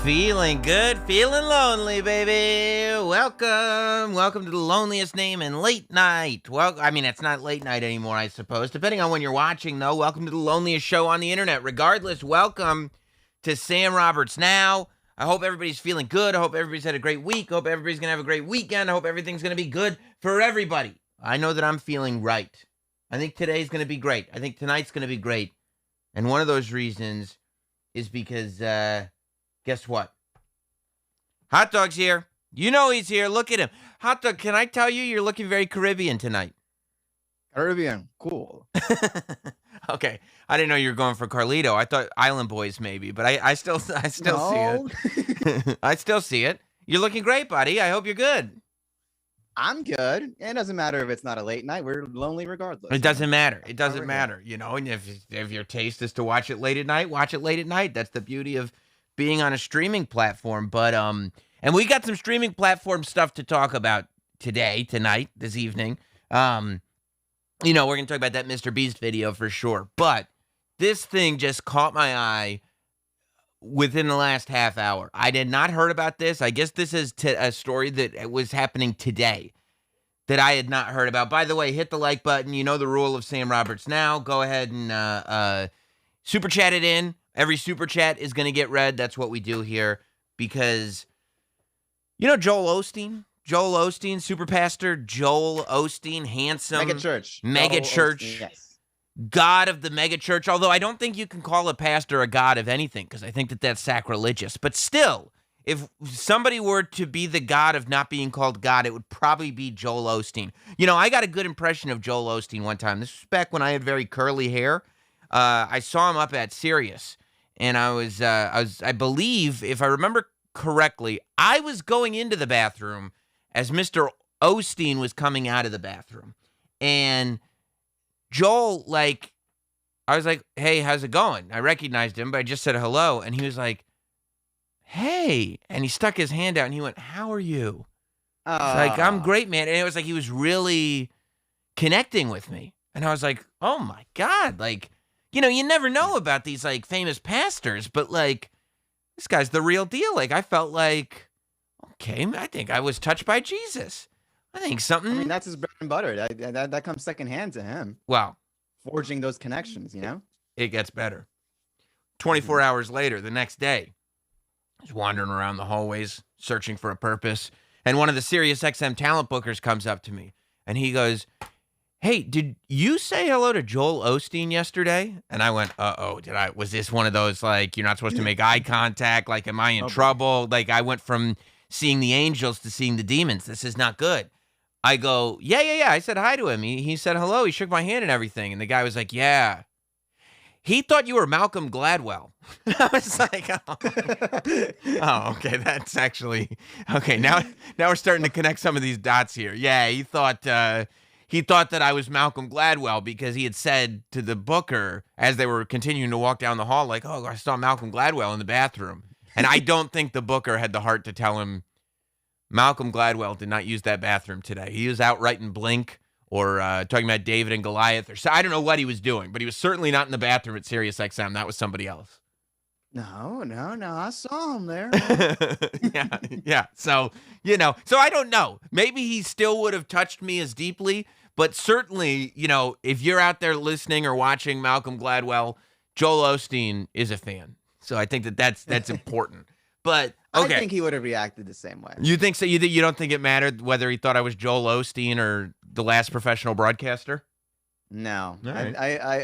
Feeling good, feeling lonely, baby. Welcome to the loneliest name in late night. Well, I mean, it's not late night anymore, I suppose. Depending on when you're watching, though, welcome to the loneliest show on the internet. Regardless, welcome to Sam Roberts Now. I hope everybody's feeling good. I hope everybody's had a great week. I hope everybody's going to have a great weekend. I hope everything's going to be good for everybody. I know that I'm feeling right. I think today's going to be great. I think tonight's going to be great. And one of those reasons is because, guess what? Hot Dog's here. You know he's here. Look at him. Hot Dog, can I tell you, you're looking very Caribbean tonight. Caribbean, cool. Okay. I didn't know you were going for Carlito. I thought Island Boys maybe, but I still see it. I still see it. You're looking great, buddy. I hope you're good. I'm good. It doesn't matter if it's not a late night. We're lonely regardless. It doesn't matter. It doesn't matter. You know, and if your taste is to watch it late at night, watch it late at night. That's the beauty of being on a streaming platform. But and we got some streaming platform stuff to talk about tonight, this evening. You know, we're gonna talk about that Mr. Beast video for sure. But this thing just caught my eye within the last half hour. I did not heard about this. I guess this is a story that was happening today that I had not heard about. By the way, hit the like button. You know the rule of Sam Roberts Now. Go ahead and super chat it in. Every super chat is going to get read. That's what we do here because, you know, Joel Osteen, super pastor, Joel Osteen, handsome. Mega church. Osteen, yes. God of the mega church. Although I don't think you can call a pastor a god of anything because I think that that's sacrilegious. But still, if somebody were to be the god of not being called God, it would probably be Joel Osteen. You know, I got a good impression of Joel Osteen one time. This was back when I had very curly hair. I saw him up at Sirius. And I believe, if I remember correctly, I was going into the bathroom as Mr. Osteen was coming out of the bathroom. And Joel, I was like, hey, how's it going? I recognized him, but I just said hello. And he was like, hey. And he stuck his hand out and he went, how are you? Like, I'm great, man. And it was like he was really connecting with me. And I was like, oh, my God. Like, you know, you never know about these, famous pastors, but, this guy's the real deal. Like, I felt like, okay, I think I was touched by Jesus. I think something... I mean, that's his bread and butter. That comes secondhand to him. Wow. Forging those connections, you know? It gets better. 24 hours later, the next day, he's wandering around the hallways, searching for a purpose, and one of the SiriusXM talent bookers comes up to me, and he goes... hey, did you say hello to Joel Osteen yesterday? And I went, uh-oh, was this one of those, you're not supposed to make eye contact? Am I in trouble? I went from seeing the angels to seeing the demons. This is not good. I go, yeah. I said hi to him. He said hello. He shook my hand and everything. And the guy was like, yeah. He thought you were Malcolm Gladwell. I was like, oh, okay, that's actually, okay, now we're starting to connect some of these dots here. Yeah, he thought that I was Malcolm Gladwell because he had said to the booker as they were continuing to walk down the hall, oh, I saw Malcolm Gladwell in the bathroom. And I don't think the booker had the heart to tell him Malcolm Gladwell did not use that bathroom today. He was out writing Blink or talking about David and Goliath. I don't know what he was doing, but he was certainly not in the bathroom at SiriusXM. That was somebody else. No. I saw him there. Yeah. So, so I don't know. Maybe he still would have touched me as deeply. But certainly, if you're out there listening or watching Malcolm Gladwell, Joel Osteen is a fan. So I think that's important. But okay. I think he would have reacted the same way. You think so? You don't think it mattered whether he thought I was Joel Osteen or the last professional broadcaster? No. Right.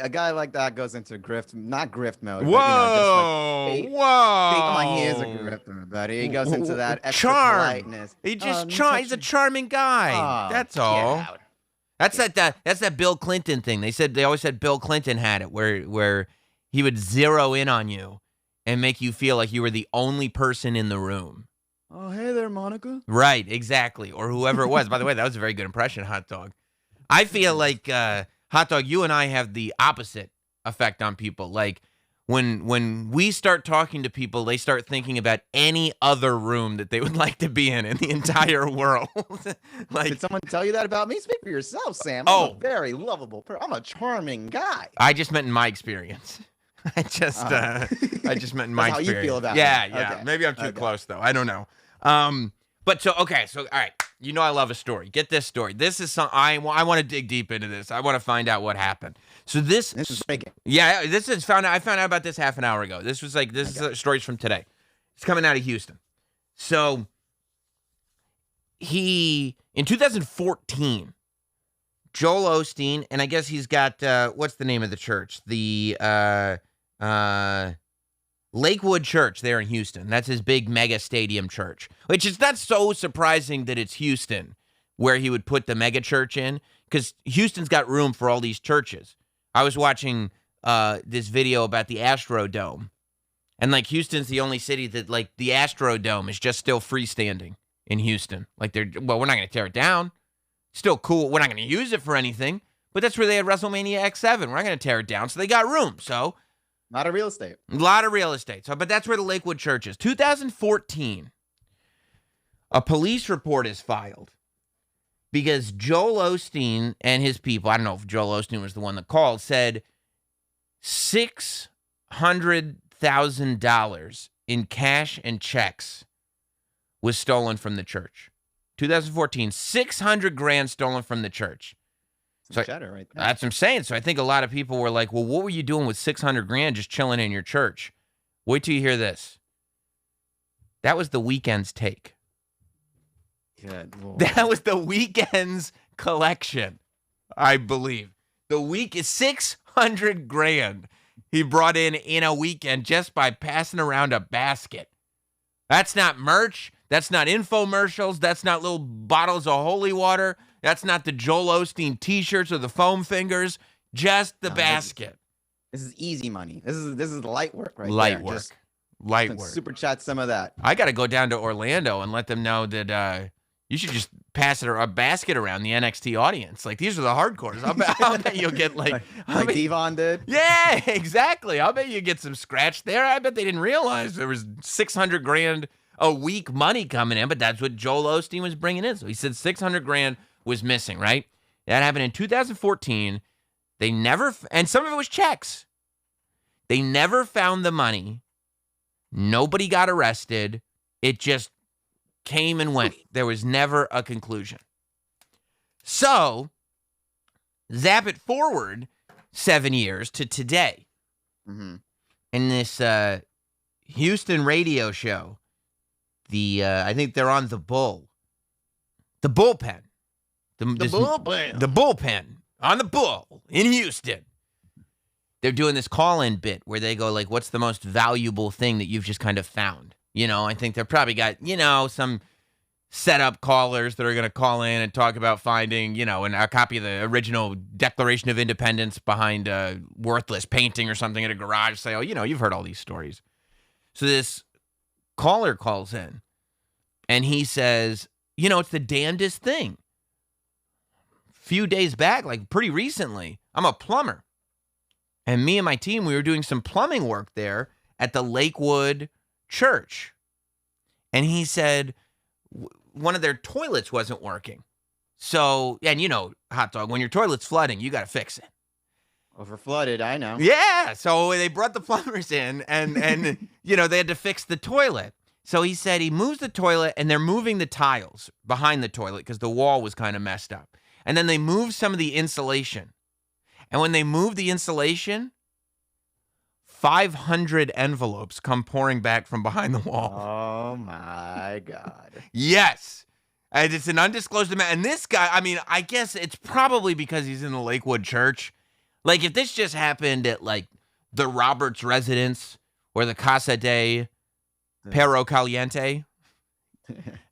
A guy like that goes into not grift mode. Whoa. But, Whoa. he is a grifter, buddy. He goes into that extra charm. politeness. He's a charming guy. That's all. Get out. That's that Bill Clinton thing. They always said Bill Clinton had it where he would zero in on you and make you feel like you were the only person in the room. Oh, hey there, Monica. Right, exactly. Or whoever it was. By the way, that was a very good impression, Hot Dog. I feel like, Hot Dog, you and I have the opposite effect on people. Like, when we start talking to people, they start thinking about any other room that they would like to be in the entire world. Like, did someone tell you that about me? Speak for yourself, Sam. Oh. I'm a very lovable person. I'm a charming guy. I just meant in my experience. I just meant in my That's experience. how you feel about yeah, me. yeah. Okay. Maybe I'm too close though. I don't know. But so all right. You know I love a story. Get this story. This is some I want to dig deep into this. I want to find out what happened. So this is breaking. Yeah, this is I found out about this half an hour ago. This was is stories from today. It's coming out of Houston. So in 2014, Joel Osteen, and I guess he's got what's the name of the church? The Lakewood Church there in Houston. That's his big mega stadium church, which is not so surprising that it's Houston where he would put the mega church in, because Houston's got room for all these churches. I was watching this video about the Astrodome, and like Houston's the only city that like the Astrodome is just still freestanding in Houston. Like we're not going to tear it down. Still cool. We're not going to use it for anything, but that's where they had WrestleMania X7. We're not going to tear it down, so they got room. So a lot of real estate. A lot of real estate. So, but that's where the Lakewood Church is. 2014, a police report is filed because Joel Osteen and his people, I don't know if Joel Osteen was the one that called, said $600,000 in cash and checks was stolen from the church. 2014, $600,000 stolen from the church. So cheddar right there. That's what I'm saying. So I think a lot of people were like, well, what were you doing with $600,000 just chilling in your church? Wait till you hear this. That was the Weeknd's take. Good Lord. That was the Weeknd's collection, I believe. The week is $600,000 he brought in a weekend just by passing around a basket. That's not merch. That's not infomercials. That's not little bottles of holy water. That's not the Joel Osteen T-shirts or the foam fingers. Just the basket. This is easy money. This is light work right light there. Work. Just light work. Super chat some of that. I got to go down to Orlando and let them know that you should just pass a basket around the NXT audience. Like, these are the hardcores. I'll bet you'll get like Devon did. Yeah, exactly. I'll bet you get some scratch there. I bet they didn't realize there was $600,000 a week money coming in, but that's what Joel Osteen was bringing in. So he said $600,000 was missing, right? That happened in 2014. They never, and some of it was checks. They never found the money. Nobody got arrested. It just came and went. There was never a conclusion. So, zap it forward 7 years to today. Mm-hmm. In this Houston radio show, I think they're on The Bull. The Bullpen. The Bullpen on The Bull in Houston. They're doing this call-in bit where they go like, what's the most valuable thing that you've just kind of found? You know, I think they've probably got, some set-up callers that are going to call in and talk about finding, and a copy of the original Declaration of Independence behind a worthless painting or something at a garage sale. You've heard all these stories. So this caller calls in and he says, it's the damnedest thing. Few days back, like pretty recently, I'm a plumber. And me and my team, we were doing some plumbing work there at the Lakewood Church. And he said one of their toilets wasn't working. So, and Hot Dog, when your toilet's flooding, you got to fix it. Over flooded, I know. Yeah. So they brought the plumbers in and they had to fix the toilet. So he said he moves the toilet and they're moving the tiles behind the toilet because the wall was kind of messed up. And then they moved some of the insulation. And when they moved the insulation, 500 envelopes come pouring back from behind the wall. Oh my God. Yes. And it's an undisclosed amount. And this guy, I mean, I guess it's probably because he's in the Lakewood church. Like, if this just happened at, like, the Roberts residence or the Casa de Perro Caliente,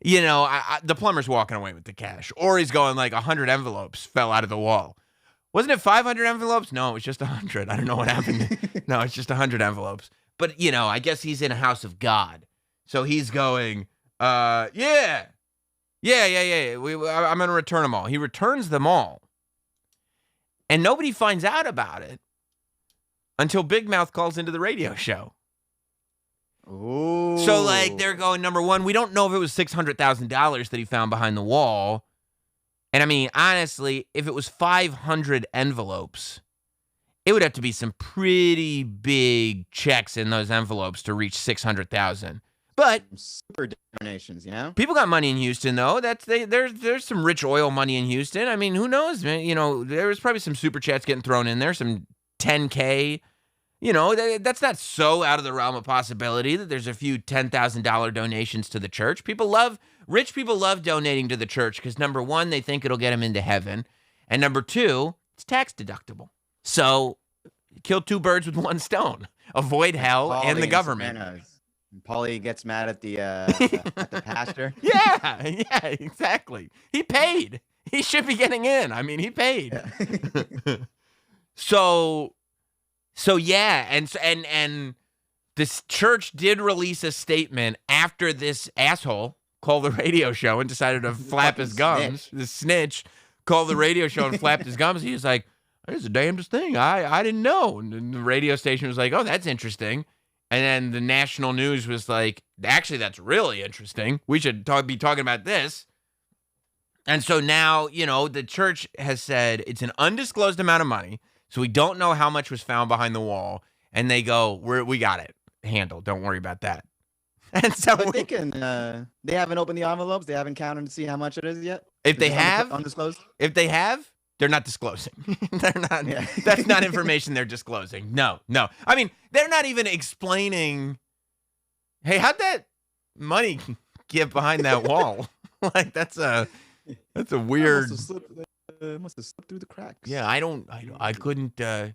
you know, the plumber's walking away with the cash. Or he's going, like, 100 envelopes fell out of the wall. Wasn't it 500 envelopes? No, it was just 100. I don't know what happened. No, it's just 100 envelopes. But, you know, I guess he's in a house of God. So he's going, yeah. I'm going to return them all. He returns them all. And nobody finds out about it until Big Mouth calls into the radio show. Ooh. So, like, they're going, number one, we don't know if it was $600,000 that he found behind the wall. And I mean, honestly, if it was 500 envelopes, it would have to be some pretty big checks in those envelopes to reach 600,000. But super donations, you know? People got money in Houston, though. There's some rich oil money in Houston. I mean, who knows, man? You know, there was probably some super chats getting thrown in there, some 10K. You know, that's not so out of the realm of possibility that there's a few $10,000 donations to the church. Rich people love donating to the church because, number one, they think it'll get them into heaven. And number two, it's tax deductible. So kill two birds with one stone. Avoid hell Paulie and the government. Paulie gets mad at the pastor. Yeah, exactly. He paid. He should be getting in. I mean, he paid. Yeah. So yeah, and this church did release a statement after this asshole called the radio show and decided to flap his gums. The snitch called the radio show and flapped his gums. He was like, "It's the damnedest thing. I didn't know." And the radio station was like, "Oh, that's interesting." And then the national news was like, "Actually, that's really interesting. We should be talking about this." And so now, you know, the church has said it's an undisclosed amount of money, so we don't know how much was found behind the wall. And they go, we got it handled. Don't worry about that. And so but they haven't opened the envelopes. They haven't counted to see how much it is yet. If they have, undisclosed. If they have, they're not disclosing. They're not. Yeah. That's not information they're disclosing. No. I mean, they're not even explaining. Hey, how'd that money get behind that wall? Like that's a weird. Must have slipped through the cracks. Yeah, I couldn't. You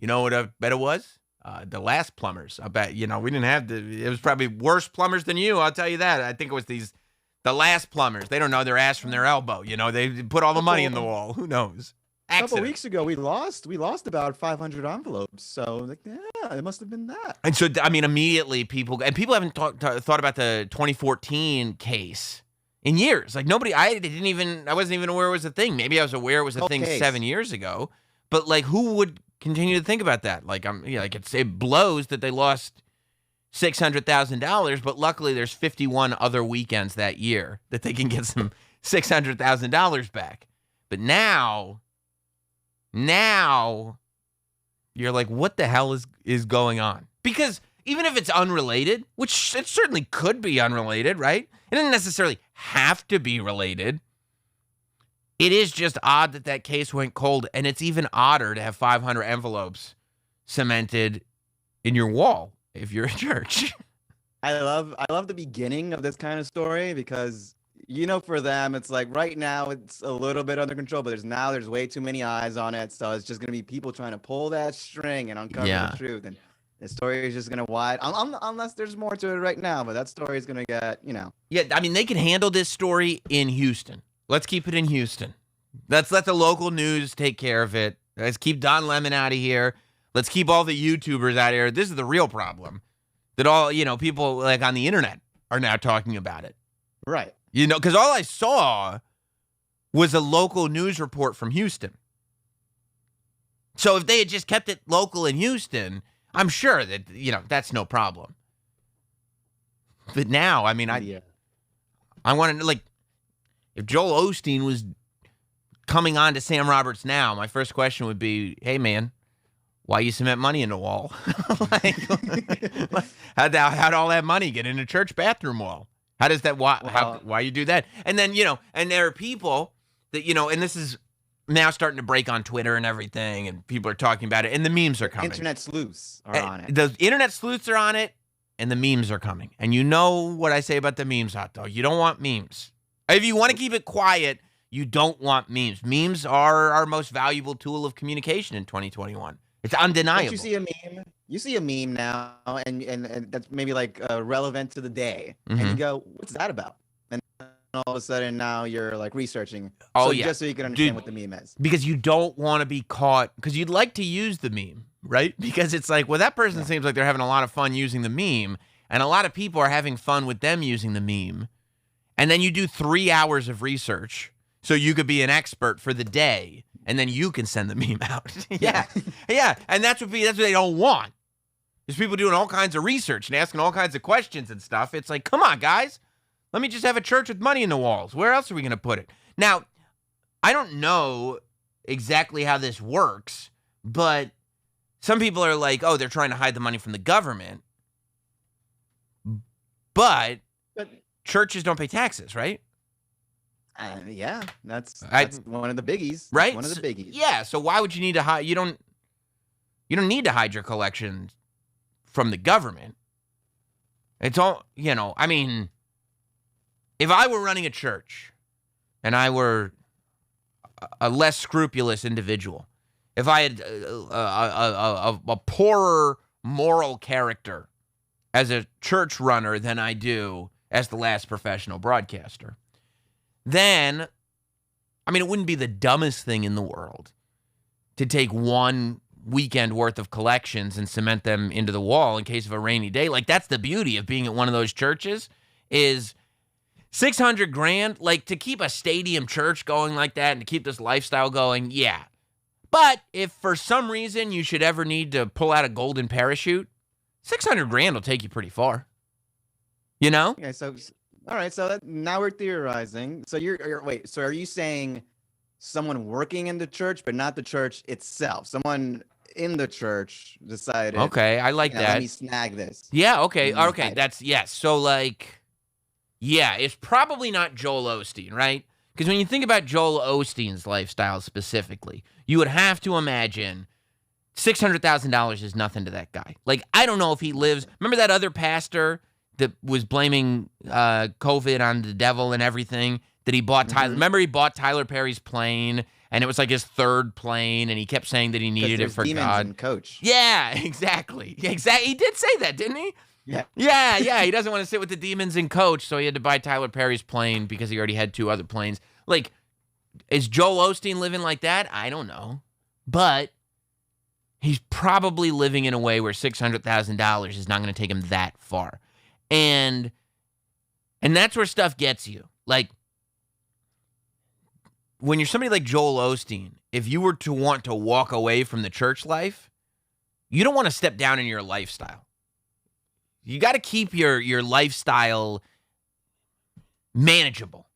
know what I bet it was? The last plumbers. I bet, you know, we didn't have it was probably worse plumbers than you. I'll tell you that. I think it was the last plumbers. They don't know their ass from their elbow. You know, they put all the money in the wall. Who knows? A couple weeks ago, we lost about 500 envelopes. So, like, yeah, it must have been that. And so, I mean, immediately people haven't thought about the 2014 case in years. Like I wasn't even aware it was a thing. Maybe I was aware it was a thing 7 years ago. But like, who would continue to think about that? Like, it blows that they lost $600,000, but luckily there's 51 other weekends that year that they can get some $600,000 back. But now you're like, what the hell is going on? Because even if it's unrelated, which it certainly could be unrelated, right? It doesn't necessarily have to be related. It is just odd that case went cold, and it's even odder to have 500 envelopes cemented in your wall if you're a church. I love the beginning of this kind of story because, you know, for them, it's like right now it's a little bit under control, but there's way too many eyes on it. So it's just going to be people trying to pull that string and uncover the truth. And the story is just going to wide, unless there's more to it right now, but that story is going to get, you know. Yeah, I mean, they can handle this story in Houston. Let's keep it in Houston. Let's let the local news take care of it. Let's keep Don Lemon out of here. Let's keep all the YouTubers out of here. This is the real problem. That all, you know, people like on the internet are now talking about it. Right. You know, because all I saw was a local news report from Houston. So if they had just kept it local in Houston, I'm sure that, you know, that's no problem. But now, I mean, I want to, like, if Joel Osteen was coming on to Sam Roberts now, my first question would be, hey, man, why you cement money in the wall? How'd all that money get in a church bathroom wall? How does that, why you do that? And then, you know, and there are people that, you know, and this is now starting to break on Twitter and everything, and people are talking about it, and the memes are coming. Internet sleuths are on it. The internet sleuths are on it, and the memes are coming. And you know what I say about the memes, Hot Dog. You don't want memes. If you want to keep it quiet, you don't want memes. Memes are our most valuable tool of communication in 2021. It's undeniable. Don't you see a meme? You see a meme now, and that's maybe like relevant to the day, and you go, "What's that about?" And all of a sudden, now you're like researching. Oh, yeah. Just so you can understand what the meme is. Because you don't want to be caught. Because you'd like to use the meme, right? Because it's like, well, that person seems like they're having a lot of fun using the meme, and a lot of people are having fun with them using the meme. And then you do 3 hours of research so you could be an expert for the day, and then you can send the meme out. Yeah. And that's what they don't want. There's people doing all kinds of research and asking all kinds of questions and stuff. It's like, come on, guys. Let me just have a church with money in the walls. Where else are we going to put it? Now, I don't know exactly how this works, but some people are like, oh, they're trying to hide the money from the government. But churches don't pay taxes, right? Yeah, that's one of the biggies. Right? One of the biggies. Yeah, so why would you need to hide? You don't need to hide your collections from the government. It's all, I mean, if I were running a church and I were a less scrupulous individual, if I had a poorer moral character as a church runner than I do as the last professional broadcaster, then, I mean, it wouldn't be the dumbest thing in the world to take one weekend worth of collections and cement them into the wall in case of a rainy day. Like, that's the beauty of being at one of those churches is $600,000, like, to keep a stadium church going like that and to keep this lifestyle going, yeah. But if for some reason you should ever need to pull out a golden parachute, $600,000 will take you pretty far. You know? Okay, so all right, so now we're theorizing. So wait, so are you saying someone working in the church, but not the church itself? Someone in the church decided, okay, I like that. Let me snag this. Yeah, okay, that's, yes. So, like, yeah, it's probably not Joel Osteen, right? Because when you think about Joel Osteen's lifestyle specifically, you would have to imagine $600,000 is nothing to that guy. Like, I don't know if he lives, remember that other pastor that was blaming COVID on the devil and everything, that he bought Tyler. Remember he bought Tyler Perry's plane, and it was like his third plane, and he kept saying that he needed it for God. In Coach. Yeah, exactly. He did say that, didn't he? Yeah. Yeah. He doesn't want to sit with the demons in Coach, so he had to buy Tyler Perry's plane because he already had 2 other planes. Like, is Joel Osteen living like that? I don't know. But he's probably living in a way where $600,000 is not going to take him that far. And that's where stuff gets you. Like, when you're somebody like Joel Osteen, if you were to want to walk away from the church life, you don't want to step down in your lifestyle. You got to keep your lifestyle manageable.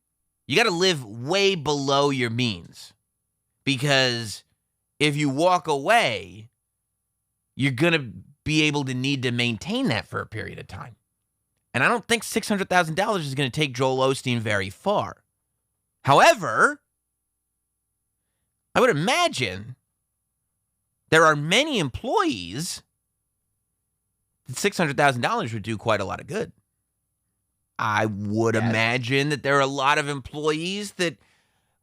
You got to live way below your means. Because if you walk away, you're going to be able to need to maintain that for a period of time. And I don't think $600,000 is going to take Joel Osteen very far. However, I would imagine there are many employees that $600,000 would do quite a lot of good. I would imagine that there are a lot of employees that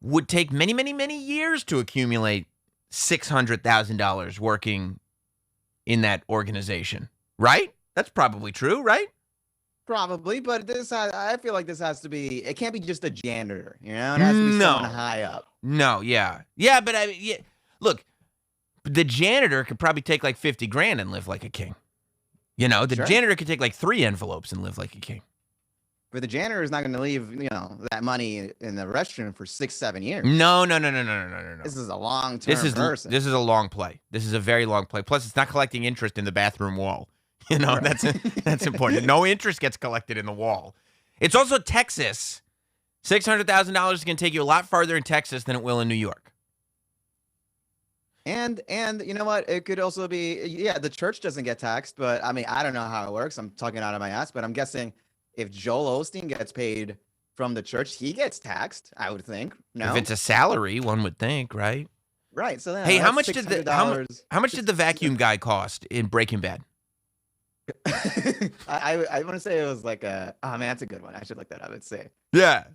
would take many, many, many years to accumulate $600,000 working in that organization, right? That's probably true, right? Probably, but I feel like this has to be, it can't be just a janitor, It has to be someone high up. No, yeah. Yeah, but look, the janitor could probably take like $50,000 and live like a king. The janitor could take like 3 envelopes and live like a king. But the janitor is not going to leave, that money in the restroom for 6-7 years. No. This is a long-term person. This is a long play. This is a very long play. Plus, it's not collecting interest in the bathroom wall. Right. That's important. No interest gets collected in the wall. It's also Texas. $600,000 is going to take you a lot farther in Texas than it will in New York. And you know what? It could also be, the church doesn't get taxed, but I mean, I don't know how it works. I'm talking out of my ass, but I'm guessing if Joel Osteen gets paid from the church, he gets taxed, I would think. No, If it's a salary, one would think, right? right. So then, Hey, how that's much did the $600. how much did the vacuum guy cost in Breaking Bad? I want to say it was like a. Oh man, that's a good one. I should look that up. Let's see. Yeah.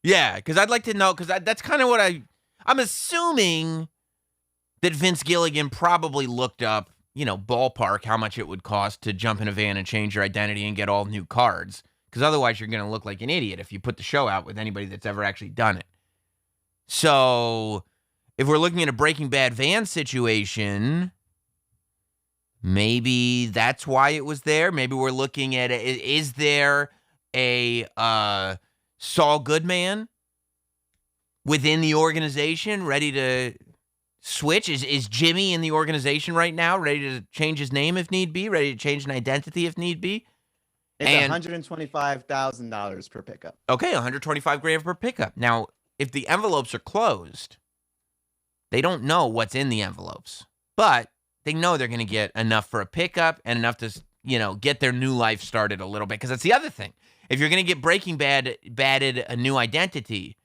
Yeah, because I'd like to know, because that's kind of what I'm assuming that Vince Gilligan probably looked up, ballpark how much it would cost to jump in a van and change your identity and get all new cards. Because otherwise you're going to look like an idiot if you put the show out with anybody that's ever actually done it. So if we're looking at a Breaking Bad van situation, maybe that's why it was there. Maybe we're looking at, is there a Saul Goodman within the organization ready to switch? Is Jimmy in the organization right now ready to change his name if need be, ready to change an identity if need be? It's $125,000 per pickup. Okay, $125,000 per pickup. Now, if the envelopes are closed, they don't know what's in the envelopes, but they know they're going to get enough for a pickup and enough to, get their new life started a little bit. Because that's the other thing. If you're going to get Breaking Badded a new identity,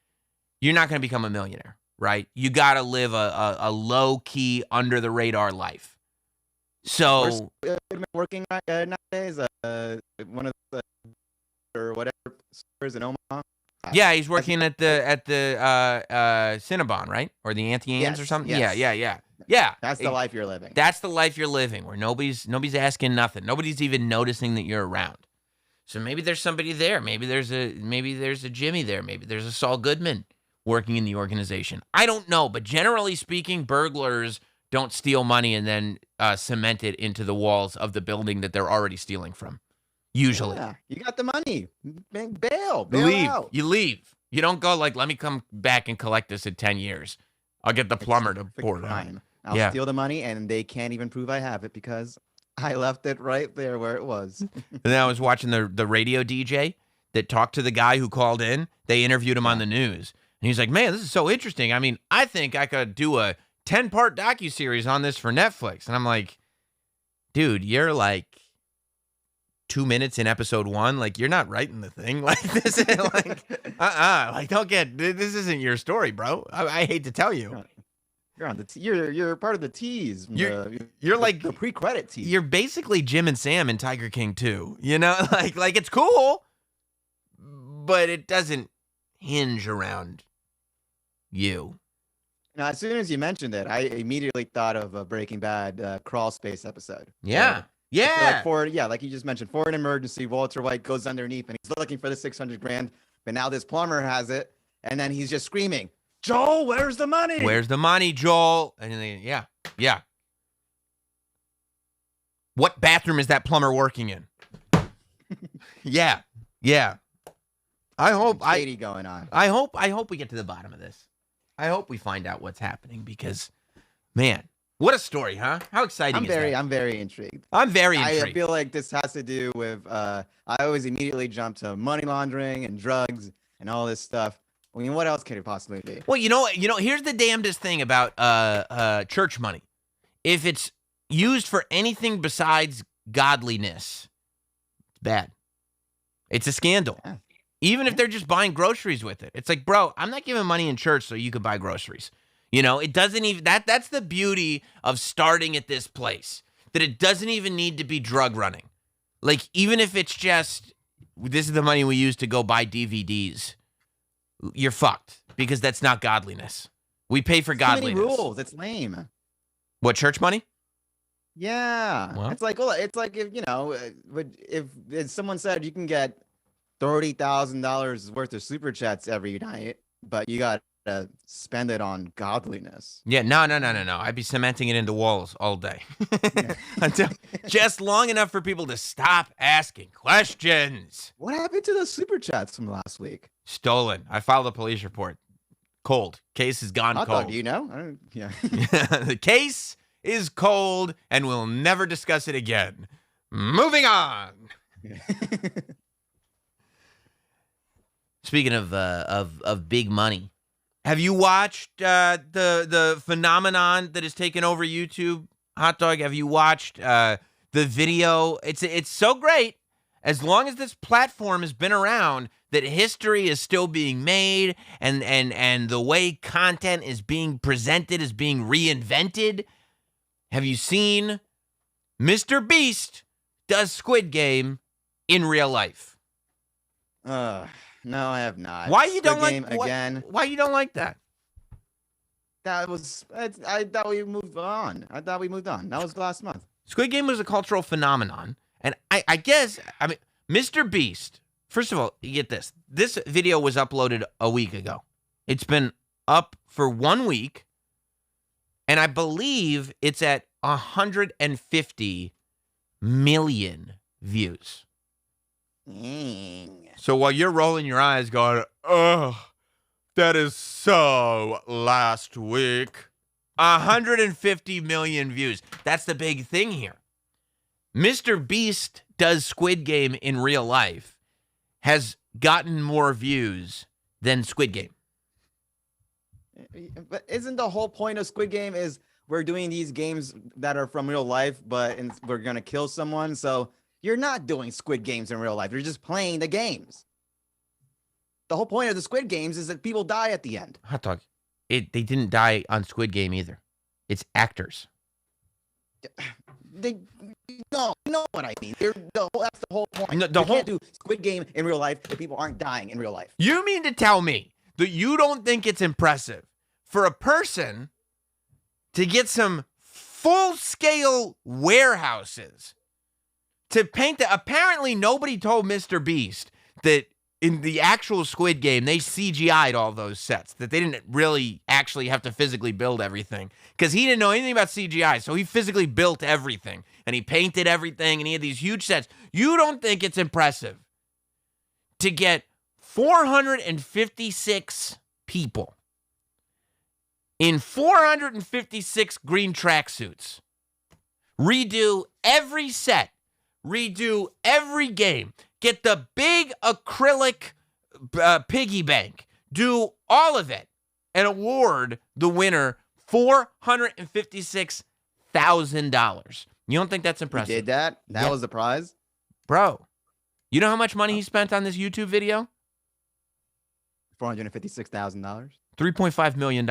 you're not going to become a millionaire, right? You got to live a low-key, under-the-radar life. So, working nowadays, one of the or whatever stores in Omaha. Yeah, he's working at the Cinnabon, right? Or the Auntie Anne's or something. Yes. Yeah. That's the life you're living. That's the life you're living, where nobody's asking nothing. Nobody's even noticing that you're around. So maybe there's somebody there. Maybe there's a Jimmy there. Maybe there's a Saul Goodman working in the organization. I don't know, but generally speaking, burglars don't steal money and then cement it into the walls of the building that they're already stealing from. Usually. Yeah, you got the money. Bail leave. out. You leave. You don't go like, let me come back and collect this in 10 years. I'll get the plumber to pour it on. I'll steal the money, and they can't even prove I have it because I left it right there where it was. And then I was watching the radio DJ that talked to the guy who called in. They interviewed him on the news. And he's like, man, this is so interesting. I mean, I think I could do a 10-part docuseries on this for Netflix. And I'm like, dude, you're like 2 minutes in episode 1. Like, you're not writing the thing. Like, this is like, like, this isn't your story, bro. I hate to tell you. You're on the you're part of the tease. You're like the pre-credit tease. You're basically Jim and Sam in Tiger King 2. Like it's cool, but it doesn't hinge around you. Now, as soon as you mentioned it, I immediately thought of a Breaking Bad crawl space episode. Yeah. Like you just mentioned, for an emergency, Walter White goes underneath and he's looking for the $600,000, but now this plumber has it, and then he's just screaming, Joel, where's the money? Where's the money, Joel? And then, yeah. What bathroom is that plumber working in? Yeah. I hope going on. I hope we get to the bottom of this. I hope we find out what's happening because, man, what a story, huh? How exciting is that? I'm very intrigued. I'm very intrigued. I feel like this has to do with, I always immediately jump to money laundering and drugs and all this stuff. I mean, what else could it possibly be? Well, here's the damnedest thing about church money. If it's used for anything besides godliness, it's bad. It's a scandal. Yeah. Even if they're just buying groceries with it. It's like, bro, I'm not giving money in church so you could buy groceries. It doesn't even, that's the beauty of starting at this place, that it doesn't even need to be drug running. Like, even if it's just, this is the money we use to go buy DVDs, you're fucked because that's not godliness. We pay for godliness. Too many rules. It's lame. What, church money? Yeah. Well, it's like if someone said you can get $30,000 worth of SuperChats every night, but you got to spend it on godliness. Yeah, no. I'd be cementing it into walls all day. Until just long enough for people to stop asking questions. What happened to those SuperChats from last week? Stolen. I filed a police report. Cold. Case has gone cold. Do you know? Yeah. The case is cold, and we'll never discuss it again. Moving on. Speaking of big money, have you watched the phenomenon that has taken over YouTube, Hot Dog? Have you watched the video? It's so great. As long as this platform has been around, that history is still being made and the way content is being presented is being reinvented. Have you seen Mr. Beast does Squid Game in real life? No, I have not. Why you don't Squid Game like again? Why you don't like that? I thought we moved on. That was last month. Squid Game was a cultural phenomenon. And I guess, Mr. Beast, first of all, you get this. This video was uploaded a week ago. It's been up for 1 week. And I believe it's at 150 million views. So while you're rolling your eyes going, oh, that is so last week. 150 million views. That's the big thing here. Mr. Beast does Squid Game in real life has gotten more views than Squid Game. But isn't the whole point of Squid Game is we're doing these games that are from real life, but we're going to kill someone? So you're not doing Squid Games in real life. You're just playing the games. The whole point of the Squid Games is that people die at the end. Hot dog. They didn't die on Squid Game either. It's actors. No, you know what I mean. That's the whole point. No, you can't do Squid Game in real life if people aren't dying in real life. You mean to tell me that you don't think it's impressive for a person to get some full-scale warehouses to paint that? Apparently, nobody told Mr. Beast that in the actual Squid Game, they CGI'd all those sets, that they didn't really actually have to physically build everything because he didn't know anything about CGI. So he physically built everything and he painted everything and he had these huge sets. You don't think it's impressive to get 456 people in 456 green tracksuits, redo every set, redo every game, get the big acrylic piggy bank, do all of it, and award the winner $456,000. You don't think that's impressive? He did that? That was the prize? Bro, you know how much money he spent on this YouTube video? $456,000? $3.5 million.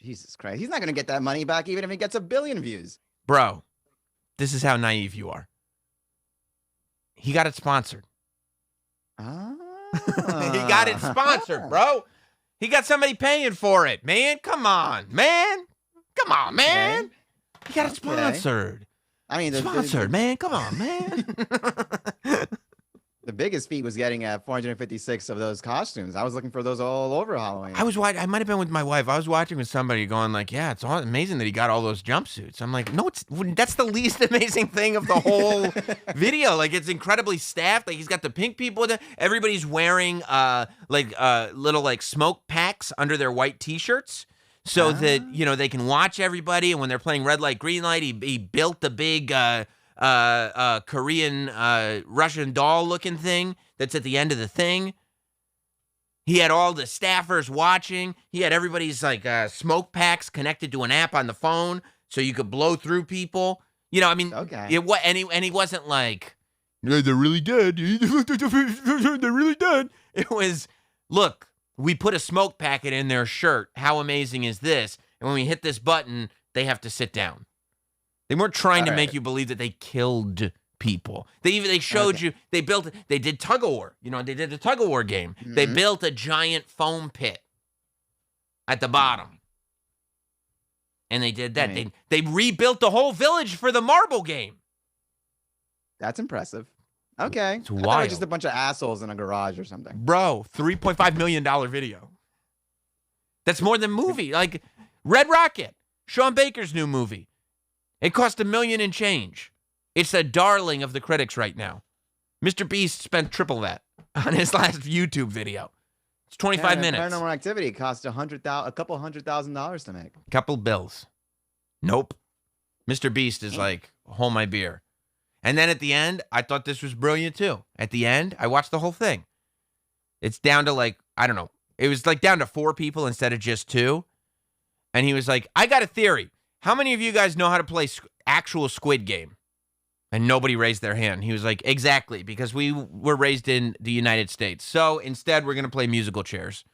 Jesus Christ. He's not going to get that money back even if he gets 1 billion views. Bro, this is how naive you are. He got it sponsored. He got it sponsored, bro. He got somebody paying for it, man. Come on, man. Come on, man. Okay. He got it sponsored. I mean, sponsored, man. Come on, man. The biggest feat was getting 456 of those costumes. I was looking for those all over Halloween. I might have been with my wife. I was watching with somebody going like, yeah, it's amazing that he got all those jumpsuits. I'm like, no, that's the least amazing thing of the whole video. Like, it's incredibly staffed. Like, he's got the pink people with it. Everybody's wearing little like smoke packs under their white t-shirts so that, you know, they can watch everybody. And when they're playing red light, green light, he built the big Korean Russian doll looking thing that's at the end of the thing. He had all the staffers watching. He had everybody's like smoke packs connected to an app on the phone so you could blow through people. You know, I mean, okay. And he wasn't like, they're really dead. They're really dead. It was, look, we put a smoke packet in their shirt. How amazing is this? And when we hit this button, they have to sit down. They weren't trying to make you believe that they killed people. They showed you, they did tug of war. You know, they did the tug of war game. Mm-hmm. They built a giant foam pit at the bottom. And they did that. They rebuilt the whole village for the marble game. That's impressive. Okay. It's wild. I thought it was just a bunch of assholes in a garage or something. Bro, $3.5 million video. That's more than movie. Like Red Rocket, Sean Baker's new movie. It cost $1 million and change. It's a darling of the critics right now. Mr. Beast spent triple that on his last YouTube video. It's 25 minutes. Paranormal Activity cost a couple $100,000 to make. Couple bills. Nope. Mr. Beast is like, hold my beer. And then at the end, I thought this was brilliant too. At the end, I watched the whole thing. It's down to like, I don't know. It was like down to 4 people instead of just 2. And he was like, I got a theory. How many of you guys know how to play actual Squid Game? And nobody raised their hand. He was like, exactly, because we were raised in the United States. So instead, we're going to play musical chairs.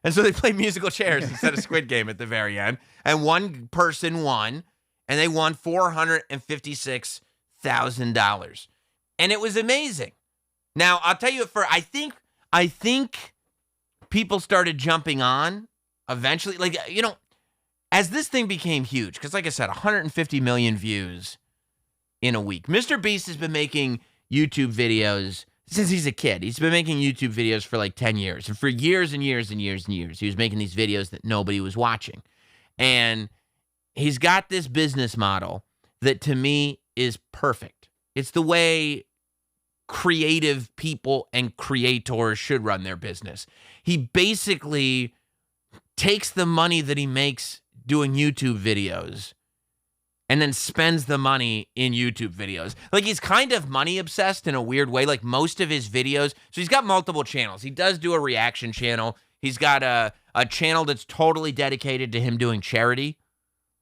And so they played musical chairs instead of Squid Game at the very end. And one person won, and they won $456,000. And it was amazing. Now, I'll tell you, I think people started jumping on eventually. Like, as this thing became huge, because like I said, 150 million views in a week. Mr. Beast has been making YouTube videos since he's a kid. He's been making YouTube videos for like 10 years. And for years and years and years and years, he was making these videos that nobody was watching. And he's got this business model that to me is perfect. It's the way creative people and creators should run their business. He basically takes the money that he makes doing YouTube videos and then spends the money in YouTube videos. Like, he's kind of money obsessed in a weird way. Like, most of his videos, so he's got multiple channels. He does do a reaction channel. He's got a channel that's totally dedicated to him doing charity,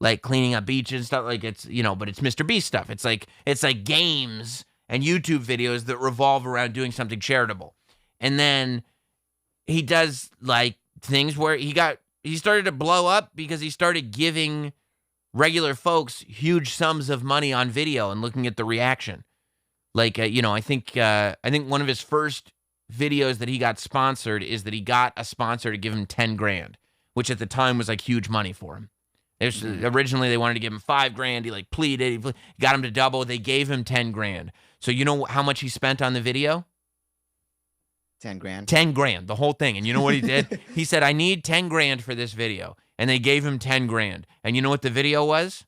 like cleaning up beaches and stuff. Like, it's, but it's Mr. Beast stuff. It's like games and YouTube videos that revolve around doing something charitable. And then he does like things where he started to blow up because he started giving regular folks huge sums of money on video and looking at the reaction. Like, I think one of his first videos that he got sponsored is that he got a sponsor to give him 10 grand, which at the time was like huge money for him. Originally they wanted to give him 5 grand. He like pleaded, he got him to double. They gave him 10 grand. So you know how much he spent on the video? 10 grand. 10 grand, the whole thing. And you know what he did? He said, I need 10 grand for this video. And they gave him 10 grand. And you know what the video was?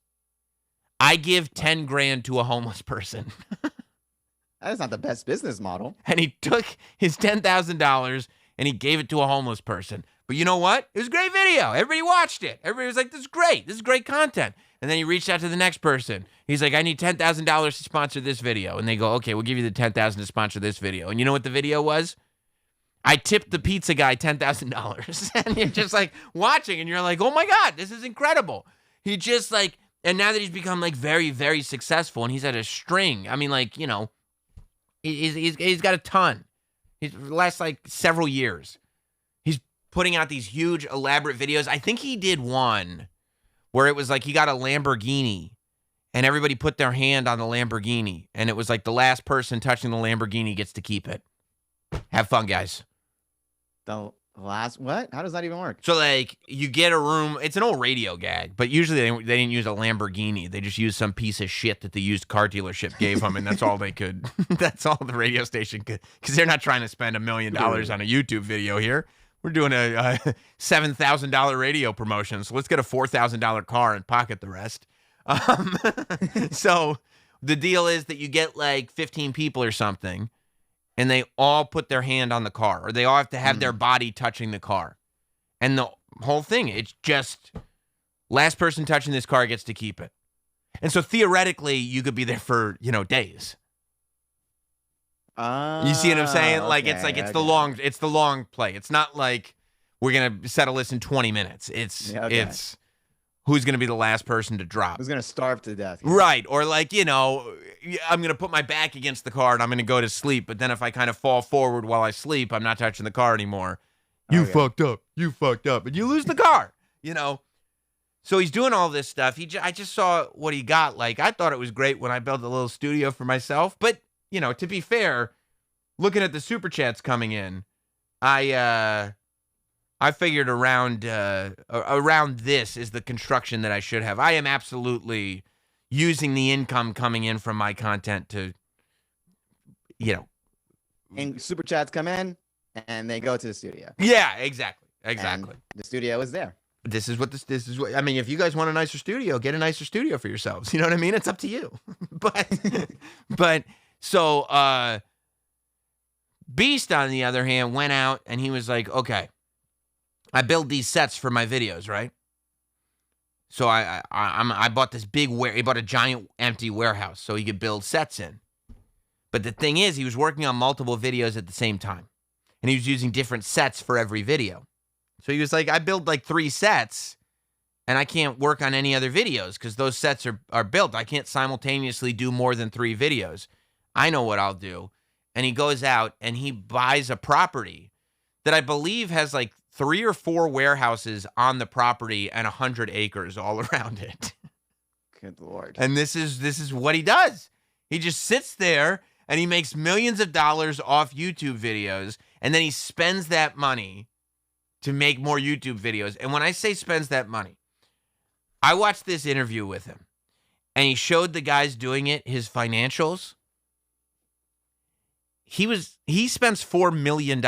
I give 10 grand to a homeless person. That's not the best business model. And he took his $10,000 and he gave it to a homeless person. But you know what? It was a great video. Everybody watched it. Everybody was like, this is great. This is great content. And then he reached out to the next person. He's like, I need $10,000 to sponsor this video. And they go, okay, we'll give you the $10,000 to sponsor this video. And you know what the video was? I tipped the pizza guy $10,000. And you're just like watching and you're like, oh my God, this is incredible. He just like, and now that he's become like very, very successful and he's at a string. I mean, like, he's got a ton. He's last like several years. He's putting out these huge elaborate videos. I think he did one where it was like he got a Lamborghini and everybody put their hand on the Lamborghini. And it was like the last person touching the Lamborghini gets to keep it. Have fun, guys. The last what? How does that even work? So like you get a room. It's an old radio gag, but usually they didn't use a Lamborghini. They just used some piece of shit that the used car dealership gave them, and that's all they could. That's all the radio station could, because they're not trying to spend $1 million on a YouTube video here. We're doing a $7,000 radio promotion, so let's get a $4,000 car and pocket the rest. So the deal is that you get like 15 people or something. And they all put their hand on the car, or they all have to have their body touching the car. And the whole thing, it's just last person touching this car gets to keep it. And so theoretically, you could be there for, days. You see what I'm saying? Like, okay, it's the long play. It's not like we're going to settle this in 20 minutes. It's who's going to be the last person to drop. Who's going to starve to death. Right. Or like, I'm going to put my back against the car and I'm going to go to sleep. But then if I kind of fall forward while I sleep, I'm not touching the car anymore. You fucked up. You fucked up. And you lose the car, So he's doing all this stuff. I just saw what he got. Like, I thought it was great when I built a little studio for myself. But, to be fair, looking at the super chats coming in, I figured around this is the construction that I should have. I am absolutely using the income coming in from my content to, And super chats come in and they go to the studio. Yeah, exactly. And the studio is there. This is what I mean, if you guys want a nicer studio, get a nicer studio for yourselves. You know what I mean? It's up to you. So Beast, on the other hand, went out and he was like, okay, I build these sets for my videos, right? So I bought this he bought a giant empty warehouse so he could build sets in. But the thing is, he was working on multiple videos at the same time. And he was using different sets for every video. So he was like, I build like 3 sets and I can't work on any other videos because those sets are built. I can't simultaneously do more than 3 videos. I know what I'll do. And he goes out and he buys a property that I believe has like 3 or 4 warehouses on the property and 100 acres all around it. Good Lord. And this is what he does. He just sits there and he makes millions of dollars off YouTube videos, and then he spends that money to make more YouTube videos. And when I say spends that money, I watched this interview with him, and he showed the guys doing it his financials. He spends $4 million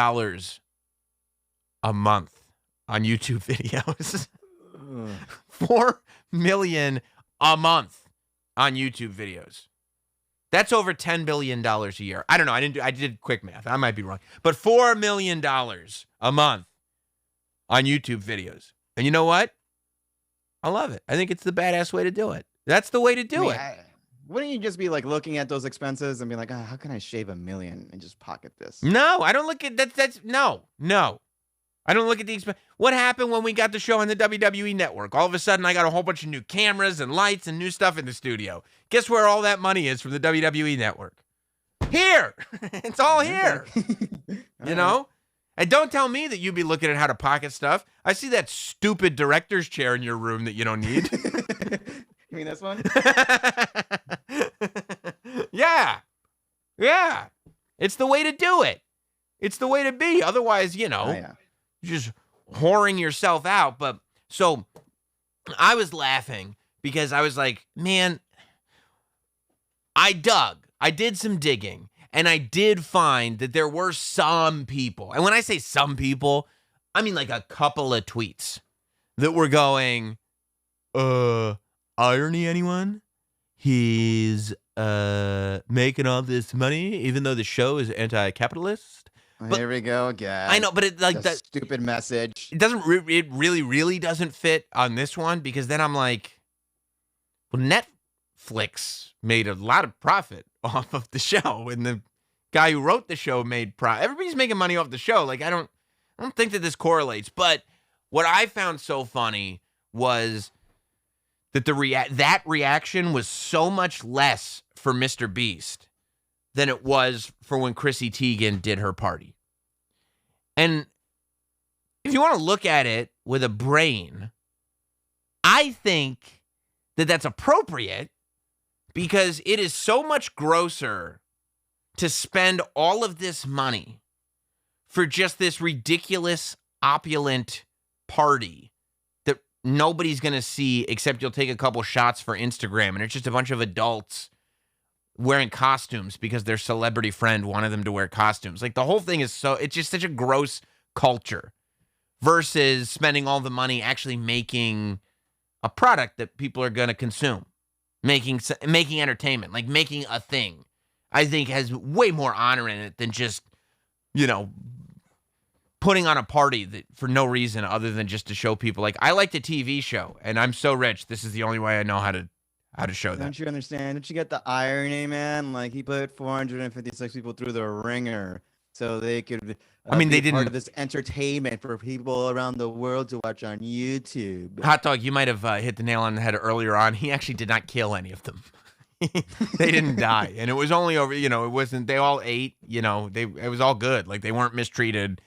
a month on YouTube videos. $4 million a month on YouTube videos. That's over $10 billion a year. I don't know. I did quick math. I might be wrong. But $4 million a month on YouTube videos. And you know what? I love it. I think it's the badass way to do it. That's the way to do it. Wouldn't you just be like looking at those expenses and be like, how can I shave $1 million and just pocket this? No, I don't look at that. No. I don't look at the expense. What happened when we got the show on the WWE Network? All of a sudden, I got a whole bunch of new cameras and lights and new stuff in the studio. Guess where all that money is from the WWE Network? Here. It's all here. You know? And don't tell me that you'd be looking at how to pocket stuff. I see that stupid director's chair in your room that you don't need. You mean this one? Yeah. It's the way to do it. It's the way to be. Otherwise, you're just whoring yourself out. But so I was laughing because I was like, man, I did some digging, and I did find that there were some people. And when I say some people, I mean like a couple of tweets that were going, irony, anyone? He's making all this money even though the show is anti-capitalist. But, here we go again. I know, but it like that stupid message. It doesn't. It really doesn't fit on this one, because then I'm like, well, Netflix made a lot of profit off of the show, and the guy who wrote the show made profit. Everybody's making money off the show. Like I don't think that this correlates. But what I found so funny was that that reaction was so much less for Mr. Beast than it was for when Chrissy Teigen did her party. And if you want to look at it with a brain, I think that that's appropriate, because it is so much grosser to spend all of this money for just this ridiculous, opulent party that nobody's going to see except you'll take a couple shots for Instagram, and it's just a bunch of adults wearing costumes because their celebrity friend wanted them to wear costumes. Like the whole thing is it's just such a gross culture, versus spending all the money actually making a product that people are going to consume, making entertainment, like making a thing. I think has way more honor in it than just, putting on a party that for no reason other than just to show people, like, I liked a TV show and I'm so rich, this is the only way I know how to show that. Don't you understand? Don't you get the irony, man? Like, he put 456 people through the ringer so they could they didn't part of this entertainment for people around the world to watch on YouTube. Hot Dog, you might have hit the nail on the head earlier on. He actually did not kill any of them. They didn't die. And it was only over, it wasn't, they all ate, it was all good. Like, they weren't mistreated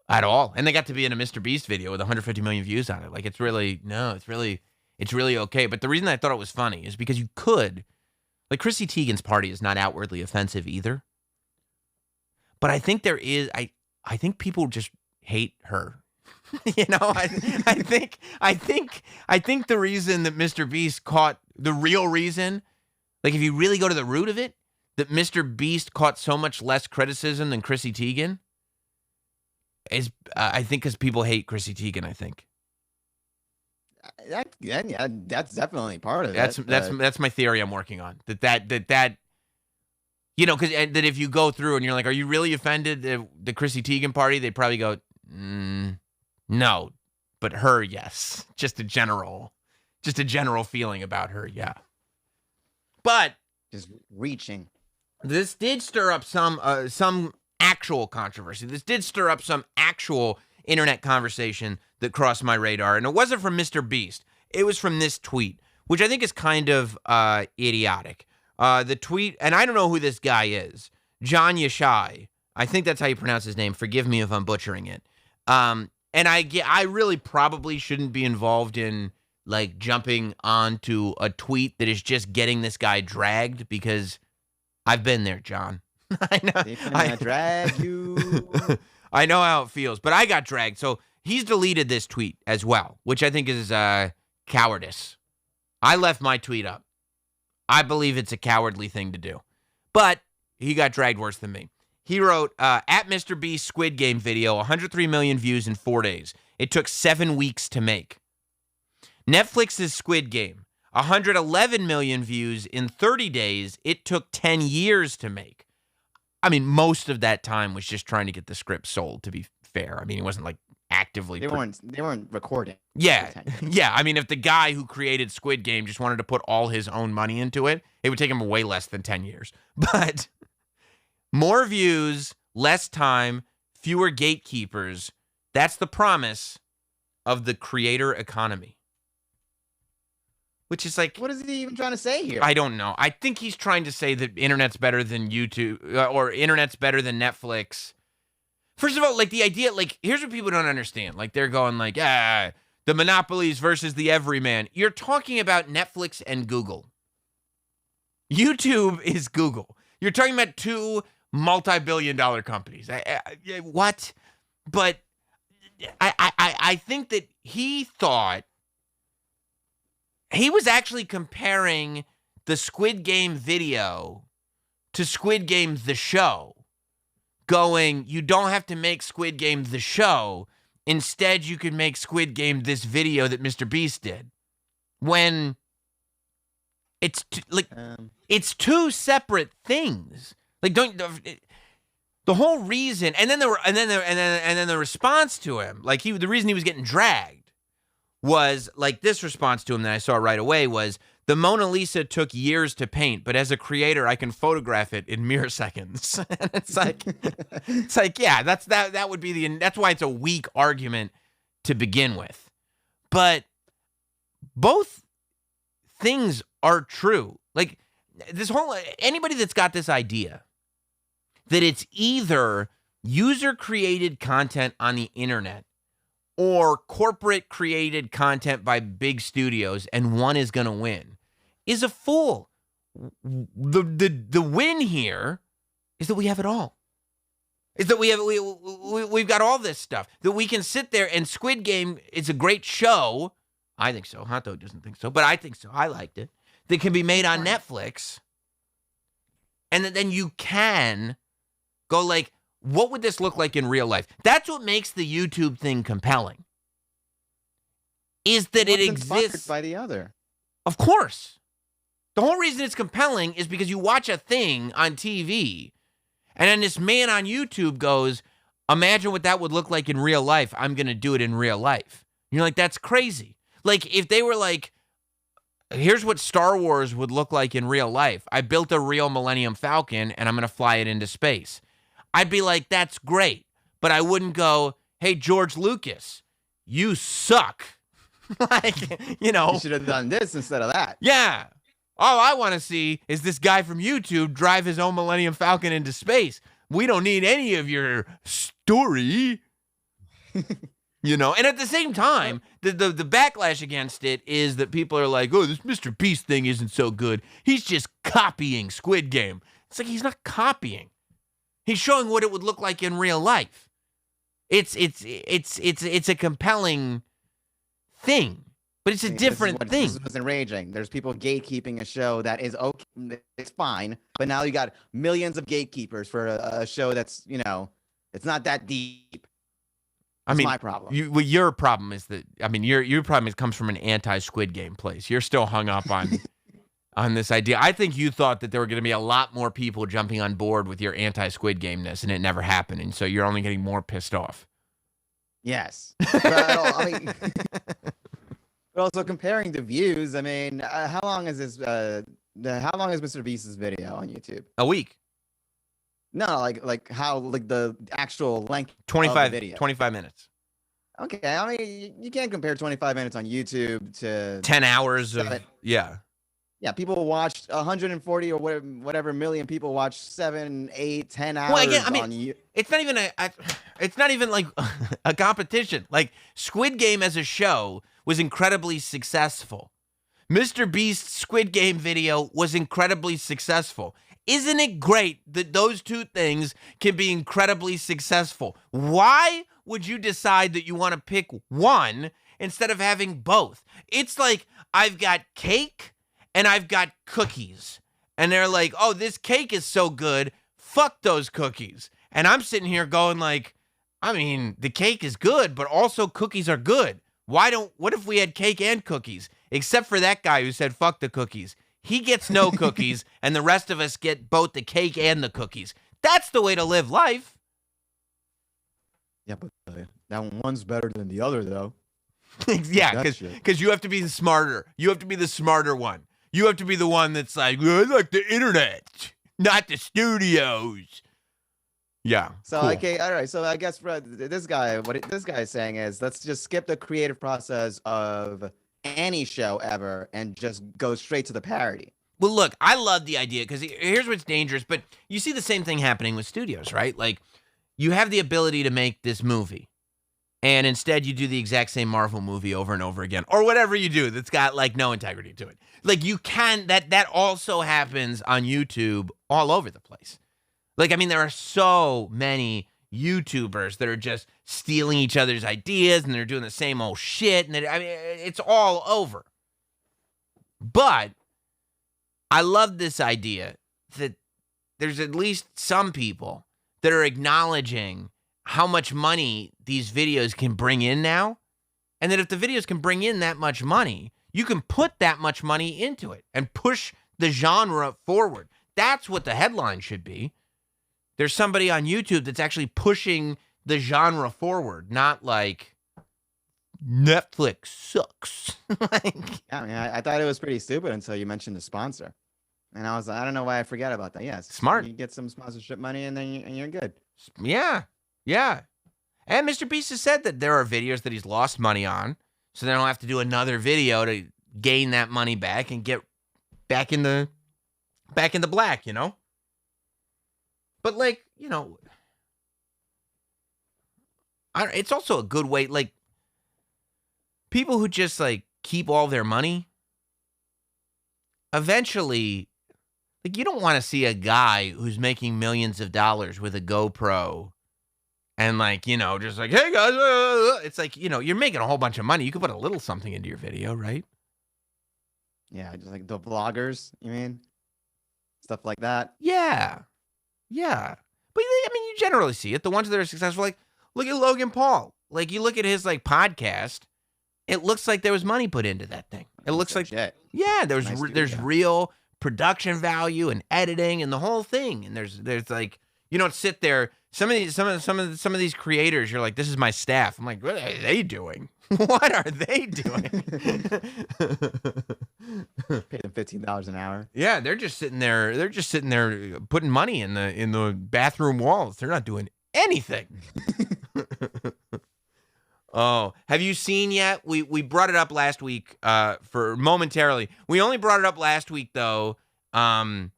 at all. And they got to be in a Mr. Beast video with 150 million views on it. Like, it's really okay. But the reason I thought it was funny is because you could, like, Chrissy Teigen's party is not outwardly offensive either. But I think there is, I think people just hate her. I think the reason that Mr. Beast caught, the real reason, like, if you really go to the root of it, that Mr. Beast caught so much less criticism than Chrissy Teigen is, I think, because people hate Chrissy Teigen, I think. Yeah, that's definitely part of it. That's my theory I'm working on. That because that if you go through and you're like, are you really offended at the Chrissy Teigen party? They'd probably go, no, but her, yes. Just a general feeling about her, yeah. But just reaching. This did stir up some actual controversy. This did stir up some actual internet conversation that crossed my radar, and it wasn't from Mr. Beast. It was from this tweet, which I think is kind of idiotic. The tweet, and I don't know who this guy is, John Yashai. I think that's how you pronounce his name. Forgive me if I'm butchering it. And I really probably shouldn't be involved in like jumping onto a tweet that is just getting this guy dragged, because I've been there, John. I know. I drag you. I know how it feels, but I got dragged. So he's deleted this tweet as well, which I think is cowardice. I left my tweet up. I believe it's a cowardly thing to do. But he got dragged worse than me. He wrote, at Mr. Beast Squid Game video, 103 million views in 4 days. It took 7 weeks to make. Netflix's Squid Game, 111 million views in 30 days. It took 10 years to make. I mean, most of that time was just trying to get the script sold, to be fair. I mean, he wasn't like actively. They weren't recording. Yeah. Yeah. I mean, if the guy who created Squid Game just wanted to put all his own money into it, it would take him way less than 10 years. But more views, less time, fewer gatekeepers. That's the promise of the creator economy. Which is like, what is he even trying to say here? I don't know. I think he's trying to say that internet's better than YouTube, or internet's better than Netflix. First of all, like the idea, like here's what people don't understand. Like they're going like, the monopolies versus the everyman. You're talking about Netflix and Google. YouTube is Google. You're talking about two multi-billion-dollar companies. What? But I think that he thought he was actually comparing the Squid Game video to Squid Game the show, going, you don't have to make Squid Game the show. Instead, you could make Squid Game this video that Mr. Beast did. When it's it's two separate things. Like the whole reason, and then the response to him, like the reason he was getting dragged was like this response to him that I saw right away was, the Mona Lisa took years to paint, but as a creator, I can photograph it in mere seconds. And it's like, yeah, that would be that's why it's a weak argument to begin with. But both things are true. Like anybody that's got this idea that it's either user created content on the internet or corporate created content by big studios, and one is going to win, is a fool. The win here is that we have it all. Is that we've got all this stuff that we can sit there, and Squid Game is a great show. I think so. Hot Dog doesn't think so, but I think so. I liked it. That can be made on Netflix, and then you can go like, what would this look like in real life? That's what makes the YouTube thing compelling. Is that it exists by the other. Of course. The whole reason it's compelling is because you watch a thing on TV, and then this man on YouTube goes, imagine what that would look like in real life. I'm going to do it in real life. And you're like, that's crazy. Like, if they were like, here's what Star Wars would look like in real life. I built a real Millennium Falcon, and I'm going to fly it into space. I'd be like, that's great. But I wouldn't go, hey, George Lucas, you suck. Like, you know. You should have done this instead of that. Yeah. All I want to see is this guy from YouTube drive his own Millennium Falcon into space. We don't need any of your story. You know, and at the same time, the backlash against it is that people are like, oh, this Mr. Beast thing isn't so good. He's just copying Squid Game. It's like, he's not copying. He's showing what it would look like in real life. It's a compelling thing, but it's a different thing. This was enraging. There's people gatekeeping a show that is okay, it's fine, but now you got millions of gatekeepers for a show that's, you know, it's not that deep. That's my problem. Your problem is that, I mean, your problem comes from an anti-Squid Game place. You're still hung up on this idea. I think you thought that there were going to be a lot more people jumping on board with your anti-Squid Game-ness, and it never happened, and so you're only getting more pissed off. Yes. But also comparing the views, I mean, how long is this? How long is Mr. Beast's video on YouTube? A week. No, like how, like the actual length 25, of the video. 25 minutes. Okay, I mean, you can't compare 25 minutes on YouTube to 10 hours of, seven. yeah. Yeah, people watched 140 or whatever million people watch 7, 8, 10 Well, again, hours I mean, on you. it's not even it's not even like a competition. Like Squid Game as a show was incredibly successful. Mr. Beast's Squid Game video was incredibly successful. Isn't it great that those two things can be incredibly successful? Why would you decide that you want to pick one instead of having both? It's like I've got cake and I've got cookies. And they're like, oh, this cake is so good. Fuck those cookies. And I'm sitting here going like, I mean, the cake is good, but also cookies are good. What if we had cake and cookies? Except for that guy who said, fuck the cookies. He gets no cookies, and the rest of us get both the cake and the cookies. That's the way to live life. Yeah, but that one's better than the other, though. Yeah, because you have to be smarter. You have to be the smarter one. You have to be the one that's like, I like the internet, not the studios. Yeah. So, cool. okay, all right. So I guess this guy is saying is let's just skip the creative process of any show ever and just go straight to the parody. Well, look, I love the idea because here's what's dangerous, but you see the same thing happening with studios, right? Like, you have the ability to make this movie, and instead you do the exact same Marvel movie over and over again, or whatever you do that's got, like, no integrity to it. Like, you can, that also happens on YouTube all over the place. Like, I mean, there are so many YouTubers that are just stealing each other's ideas, and they're doing the same old shit, and I mean, it's all over. But I love this idea that there's at least some people that are acknowledging how much money these videos can bring in now, and that if the videos can bring in that much money, you can put that much money into it and push the genre forward. That's what the headline should be. There's somebody on YouTube that's actually pushing the genre forward, not like Netflix sucks. Yeah, I mean, I thought it was pretty stupid until you mentioned the sponsor. And I was like, I don't know why I forgot about that. Yes. Smart. You get some sponsorship money and then you're good. Yeah. Yeah. And Mr. Beast has said that there are videos that he's lost money on, so they don't have to do another video to gain that money back and get back in the black, you know? But, like, you know, it's also a good way, like, people who just, like, keep all their money, eventually, like, you don't want to see a guy who's making millions of dollars with a GoPro and, like, you know, just like, hey, guys, it's like, you know, you're making a whole bunch of money. You could put a little something into your video, right? Yeah, just like the vloggers, you mean? Stuff like that. Yeah. Yeah. But, I mean, you generally see it. The ones that are successful, like, look at Logan Paul. Like, you look at his, like, podcast, it looks like there was money put into that thing. It looks like, yeah, there's real production value and editing and the whole thing. And there's like, you don't sit there. Some of these creators, you're like, this is my staff. I'm like, what are they doing? What are they doing? Pay them $15 an hour. Yeah, they're just sitting there putting money in the bathroom walls. They're not doing anything. Oh, have you seen yet? We brought it up last week for momentarily. We only brought it up last week though. Oh,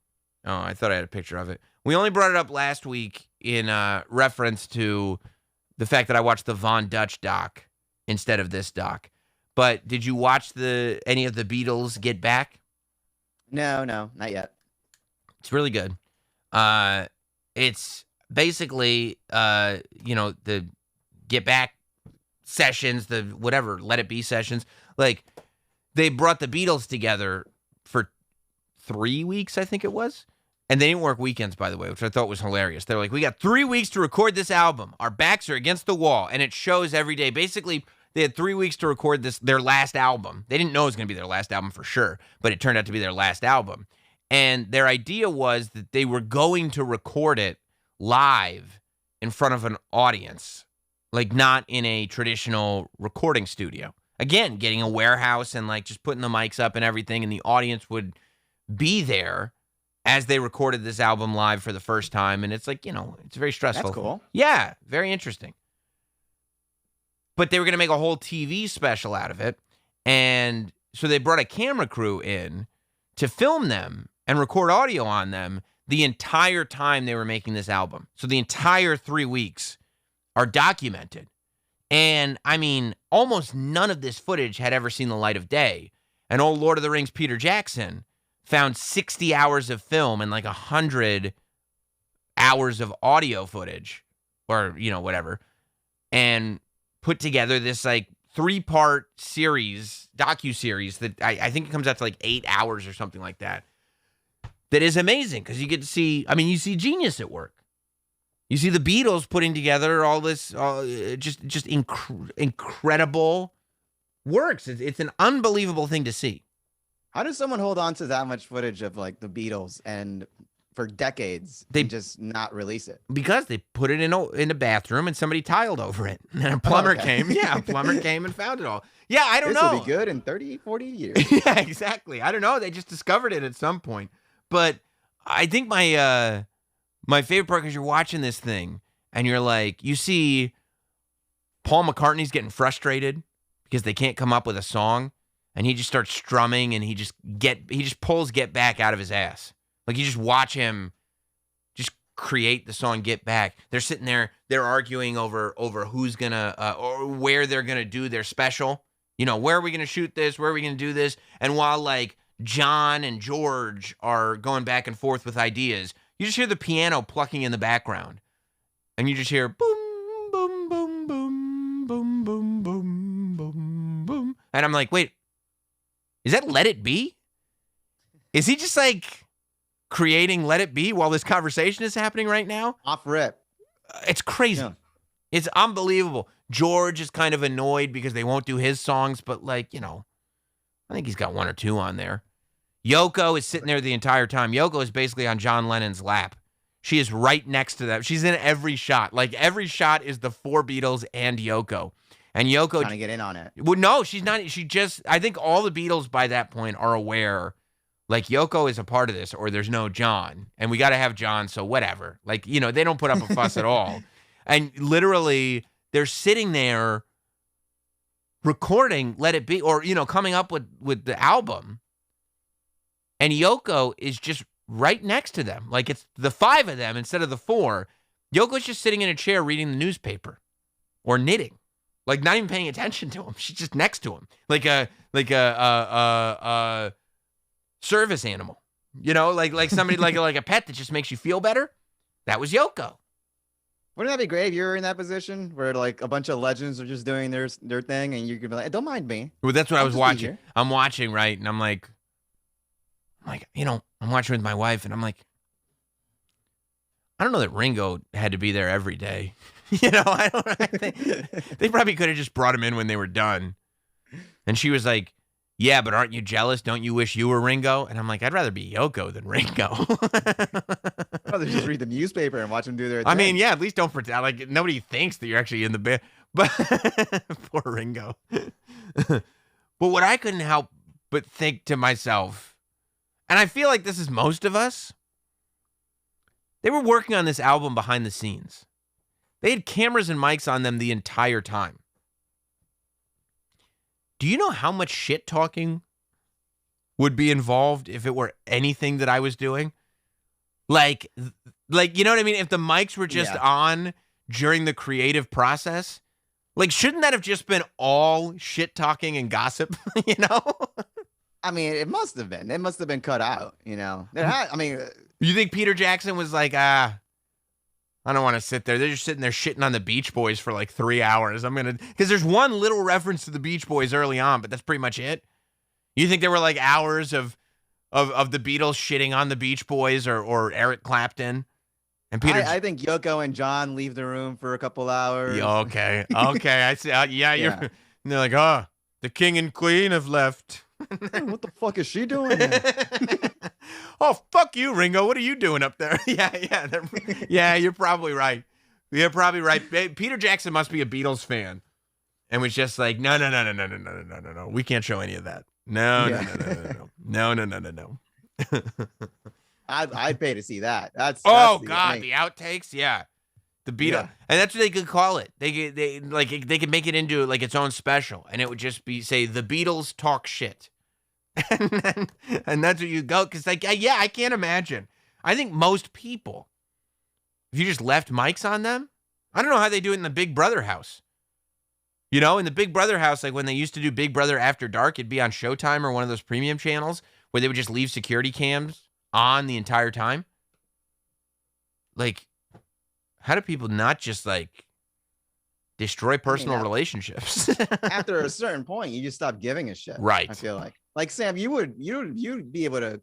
I thought I had a picture of it. We only brought it up last week in reference to the fact that I watched the Von Dutch doc instead of this doc. But did you watch any of the Beatles Get Back? No, not yet. It's really good. It's basically the Get Back sessions, the whatever, Let It Be sessions. Like, they brought the Beatles together for 3 weeks, I think it was. And they didn't work weekends, by the way, which I thought was hilarious. They're like, we got 3 weeks to record this album. Our backs are against the wall, and it shows every day. Basically, they had 3 weeks to record their last album. They didn't know it was going to be their last album for sure, but it turned out to be their last album. And their idea was that they were going to record it live in front of an audience, like not in a traditional recording studio. Again, getting a warehouse and like just putting the mics up and everything, and the audience would be there as they recorded this album live for the first time. And it's like, you know, it's very stressful. That's cool. Yeah, very interesting. but they were going to make a whole TV special out of it. And so they brought a camera crew in to film them and record audio on them the entire time they were making this album. So the entire 3 weeks are documented. And I mean, almost none of this footage had ever seen the light of day. And old Lord of the Rings Peter Jackson found 60 hours of film and like 100 hours of audio footage, or, you know, whatever, and put together this like 3-part series, docu-series that I think it comes out to like 8 hours or something like that. That is amazing because you get to see, I mean, you see genius at work. You see the Beatles putting together all this, just incredible works. It's an unbelievable thing to see. How does someone hold on to that much footage of like the Beatles and for decades and just not release it? Because they put it in a bathroom and somebody tiled over it. And a plumber came. Yeah, a plumber came and found it all. Yeah, I don't know. This will be good in 30, 40 years. Yeah, exactly. I don't know. They just discovered it at some point. But I think my favorite part, because you're watching this thing and you're like, you see Paul McCartney's getting frustrated because they can't come up with a song, and he just starts strumming, and he just pulls Get Back out of his ass. Like, you just watch him just create the song Get Back. They're sitting there, they're arguing over who's gonna or where they're gonna do their special. You know, where are we gonna shoot this? Where are we gonna do this? And while like John and George are going back and forth with ideas, you just hear the piano plucking in the background. And you just hear boom, boom, boom, boom, boom, boom, boom, boom, boom. And I'm like, wait, is that Let It Be? Is he just like creating Let It Be while this conversation is happening right now? Off rip. It's crazy. Yeah. It's unbelievable. George is kind of annoyed because they won't do his songs, but like, you know, I think he's got 1 or 2 on there. Yoko is sitting there the entire time. Yoko is basically on John Lennon's lap. She is right next to them. She's in every shot. Like, every shot is the 4 Beatles and Yoko. And Yoko trying to get in on it. Well, no, she's not. I think all the Beatles by that point are aware, like, Yoko is a part of this, or there's no John. And we got to have John, so whatever. Like, you know, they don't put up a fuss at all. And literally, they're sitting there recording Let It Be, or, you know, coming up with the album. And Yoko is just right next to them. Like, it's the 5 of them instead of the 4. Yoko's just sitting in a chair reading the newspaper or knitting. Like, not even paying attention to him. She's just next to him. Like a service animal. You know, like somebody like a pet that just makes you feel better. That was Yoko. Wouldn't that be great if you were in that position where like a bunch of legends are just doing their thing and you could be like, don't mind me. Well, that's what I was watching. I'm watching, right? And I'm like, you know, I'm watching with my wife, and I'm like, I don't know that Ringo had to be there every day. You know, I think they probably could have just brought him in when they were done. And she was like, yeah, but aren't you jealous? Don't you wish you were Ringo? And I'm like, I'd rather be Yoko than Ringo. I'd rather just read the newspaper and watch them do their thing. I mean, yeah, at least don't pretend. Like, nobody thinks that you're actually in the band. But poor Ringo. But what I couldn't help but think to myself, and I feel like this is most of us, they were working on this album behind the scenes. They had cameras and mics on them the entire time. Do you know how much shit talking would be involved if it were anything that I was doing? Like, you know what I mean? If the mics were just on during the creative process, like, shouldn't that have just been all shit talking and gossip? You know? I mean, it must have been. It must have been cut out, you know? You think Peter Jackson was like, I don't want to sit there. They're just sitting there shitting on the Beach Boys for like 3 hours. Because there's one little reference to the Beach Boys early on, but that's pretty much it. You think there were like hours of the Beatles shitting on the Beach Boys or Eric Clapton? And Peter, I think Yoko and John leave the room for a couple hours. Okay, I see. They're like, oh, the king and queen have left. What the fuck is she doing here? Oh, fuck you, Ringo. What are you doing up there? Yeah, you're probably right. You're probably right. Peter Jackson must be a Beatles fan and was just like, no. We can't show any of that. No. I'd pay to see that. That's God, the outtakes? Yeah. The Beatles, Yeah. and that's what they could call it. They could make it into like its own special, and it would just be say the Beatles talk shit, and that's what you go because like yeah, I can't imagine. I think most people, if you just left mics on them, I don't know how they do it in the Big Brother house. You know, in the Big Brother house, like when they used to do Big Brother After Dark, it'd be on Showtime or one of those premium channels where they would just leave security cams on the entire time. Like, how do people not just like destroy personal relationships? After a certain point, you just stop giving a shit. Right. I feel like Sam, you'd be able to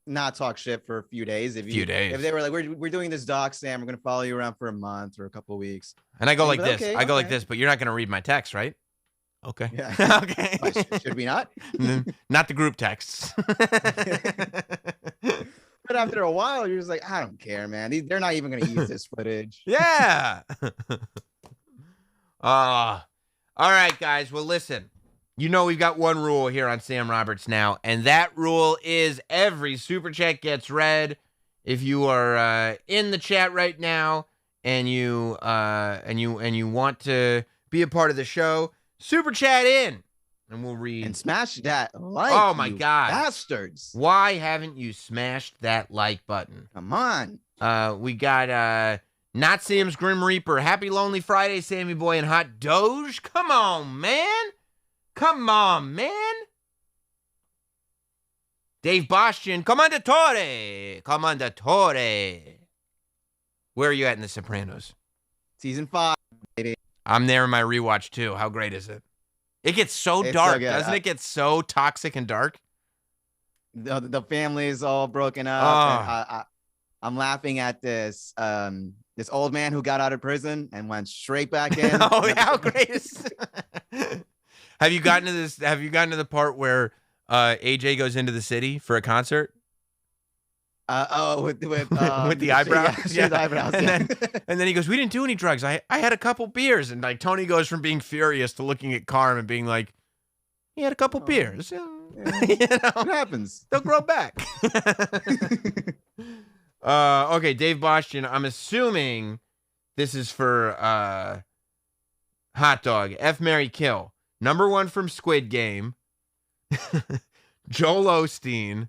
not talk shit for a few days if they were like, we're doing this doc, Sam, we're gonna follow you around for a month or a couple of weeks. And I go like this. Okay, I go like this, but you're not gonna read my text, right? Okay. Yeah. Okay. Should we not? Not the group texts. But after a while, you're just like, I don't care, man. They're not even going to use this footage. Yeah. All right, guys. Well, listen. You know we've got one rule here on Sam Roberts Now, and that rule is every super chat gets read. If you are in the chat right now and you want to be a part of the show, super chat in. And we'll read. And smash that like. Oh, my God. Bastards. Why haven't you smashed that like button? Come on. We got Not Sam's Grim Reaper. Happy Lonely Friday, Sammy Boy and Hot Doge. Come on, man. Come on, man. Dave Bastian. Commendatore. Where are you at in The Sopranos? Season 5, baby. I'm there in my rewatch, too. How great is it? It gets so dark, doesn't it? Get so toxic and dark. The family is all broken up. And I'm laughing at this old man who got out of prison and went straight back in. Oh, how great is Have you gotten to this? Have you gotten to the part where AJ goes into the city for a concert? With the eyebrows, yeah. The eyebrows, and then he goes, "We didn't do any drugs. I had a couple beers." And like Tony goes from being furious to looking at Carm and being like, "He had a couple beers. Yeah. You know, What happens? They'll grow back." Okay, Dave Bastian. I'm assuming this is for Hot Dog. F, Marry, Kill. Number 1 from Squid Game. Joel Osteen.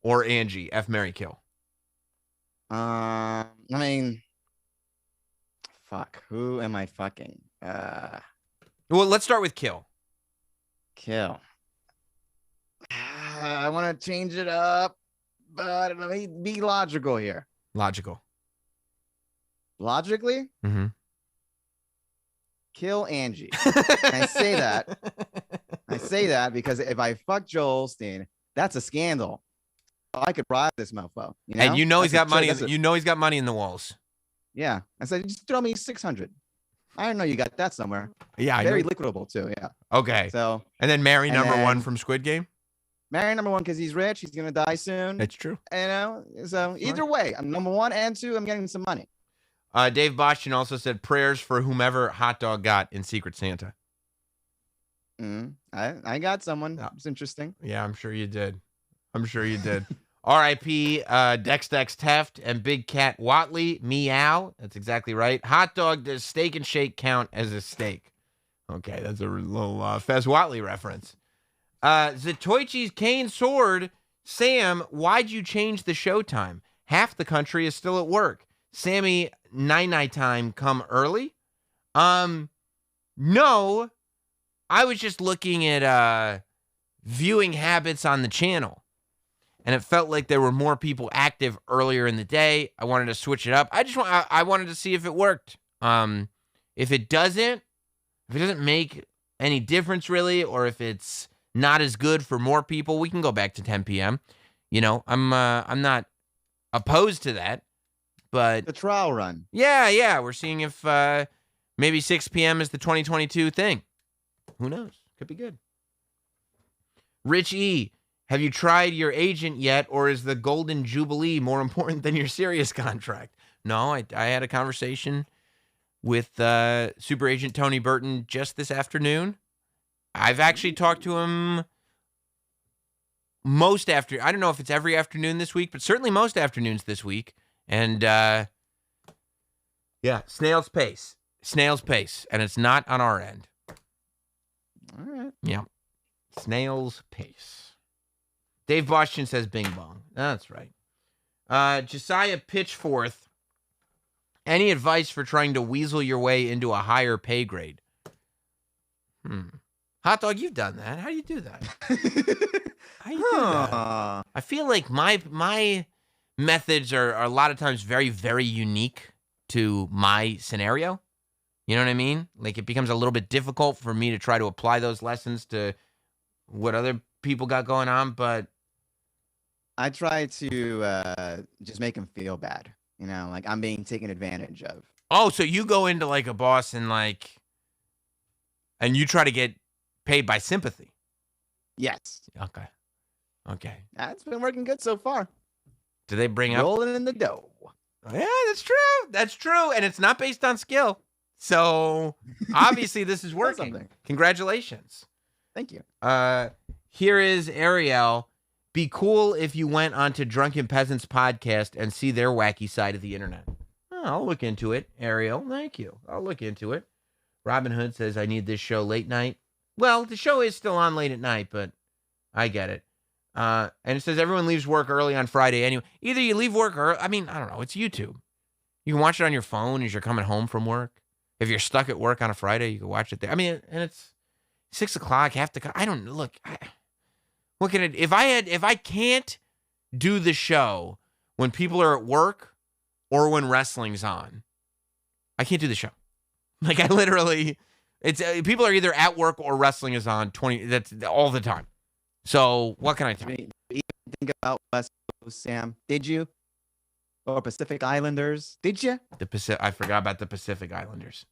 Or Angie, F, Marry, Kill. I mean, fuck. Who am I fucking? Well, let's start with Kill. Kill. I want to change it up, but let me be logical here. Logical. Logically? Mm-hmm. Kill Angie. I say that because if I fuck Joel Osteen, that's a scandal. I could bribe this mofo. You know? And he's got money. He's got money in the walls. Yeah. I said, just throw me 600. I don't know. You got that somewhere. Yeah. Very liquidable too. Yeah. Okay. So. And then marry number 1 from Squid Game. Marry number 1 because he's rich. He's gonna die soon. That's true. You know. So either way, I'm number 1 and 2. I'm getting some money. Dave Bastian also said prayers for whomever Hot Dog got in Secret Santa. I got someone. It's interesting. Yeah, I'm sure you did. R.I.P. Dex Teft and Big Cat Watley. Meow. That's exactly right. Hot Dog, does Steak and Shake count as a steak? Okay, that's a little Fez Watley reference. Zatoichi's Cane Sword. Sam, why'd you change the showtime? Half the country is still at work. Sammy, night time come early? No. I was just looking at viewing habits on the channel. And it felt like there were more people active earlier in the day. I wanted to switch it up. I wanted to see if it worked. If it doesn't make any difference really, or if it's not as good for more people, we can go back to 10 p.m. You know, I'm not opposed to that, but the trial run. Yeah. We're seeing if maybe 6 p.m. is the 2022 thing. Who knows? Could be good. Rich E. Have you tried your agent yet, or is the Golden Jubilee more important than your Sirius contract? No, I had a conversation with super agent Tony Burton just this afternoon. I've actually talked to him I don't know if it's every afternoon this week, but certainly most afternoons this week. And Yeah, snail's pace. Snail's pace. And it's not on our end. All right. Yeah. Snail's pace. Dave Boston says bing bong. That's right. Josiah Pitchforth. Any advice for trying to weasel your way into a higher pay grade? Hot dog, you've done that. How do you do that? How do you do that? I feel like my methods are a lot of times very, very unique to my scenario. You know what I mean? Like, it becomes a little bit difficult for me to try to apply those lessons to what other people got going on, but I try to just make them feel bad. You know, like I'm being taken advantage of. oh, so you go into like a boss and you try to get paid by sympathy. Yes. Okay. That's been working good so far. Do they bring up? Rolling in the dough. Yeah, that's true. And it's not based on skill. So obviously this is working. Something. Congratulations. Thank you. Here is Ariel. Be cool if you went onto Drunken Peasants podcast and see their wacky side of the internet. Oh, I'll look into it, Ariel. Thank you. I'll look into it. Robin Hood says, I need this show late night. Well, the show is still on late at night, but I get it. And it says everyone leaves work early on Friday anyway. Either you leave work early. I mean, I don't know. It's YouTube. You can watch it on your phone as you're coming home from work. If you're stuck at work on a Friday, you can watch it there. I mean, and it's 6 o'clock. I don't look. What can it? If I can't do the show when people are at work or when wrestling's on, I can't do the show. Like, I literally, it's people are either at work or wrestling is on 20. That's all the time. So what can I tell you? Think about West Coast, Sam. Did you? Or Pacific Islanders? Did you? I forgot about the Pacific Islanders.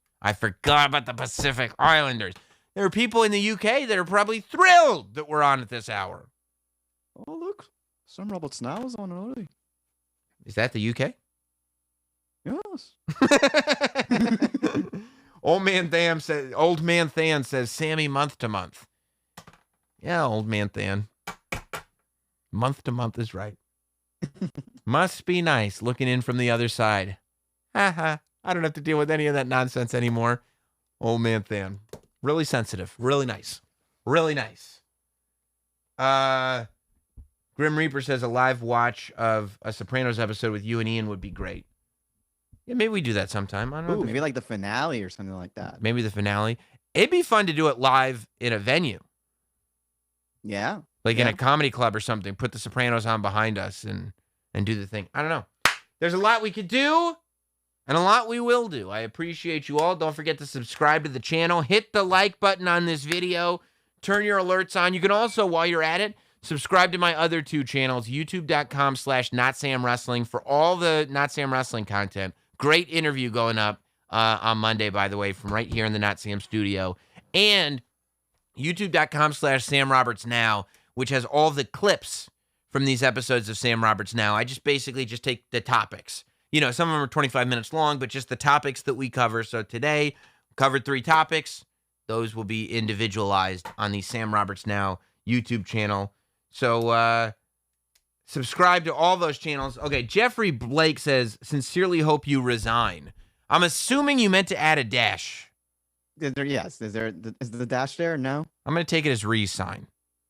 There are people in the UK that are probably thrilled that we're on at this hour. Oh, look. Some Robert Snow is on early. Is that the UK? Yes. Old man Than says Sammy month to month. Yeah, old man Than. Month to month is right. Must be nice looking in from the other side. Haha. I don't have to deal with any of that nonsense anymore. Old man Than. Really sensitive. Really nice. Really nice. Grim Reaper says a live watch of a Sopranos episode with you and Ian would be great. Yeah, maybe we do that sometime. I don't know. Ooh, maybe like the finale or something like that. Maybe the finale. It'd be fun to do it live in a venue. Yeah. Like in a comedy club or something. Put the Sopranos on behind us and do the thing. I don't know. There's a lot we could do and a lot we will do. I appreciate you all. Don't forget to subscribe to the channel. Hit the like button on this video. Turn your alerts on. You can also, while you're at it, subscribe to my other two channels, youtube.com/NotSamWrestling for all the Not Sam Wrestling content. Great interview going up on Monday, by the way, from right here in the Not Sam studio. And youtube.com/SamRobertsNow, which has all the clips from these episodes of Sam Roberts Now. I just basically just take the topics. You know, some of them are 25 minutes long, but just the topics that we cover. So today, covered 3 topics. Those will be individualized on the Sam Roberts Now YouTube channel. So subscribe to all those channels. Okay, Jeffrey Blake says, sincerely hope you resign. I'm assuming you meant to add a dash. Yes. Is the dash there? No. I'm going to take it as resign.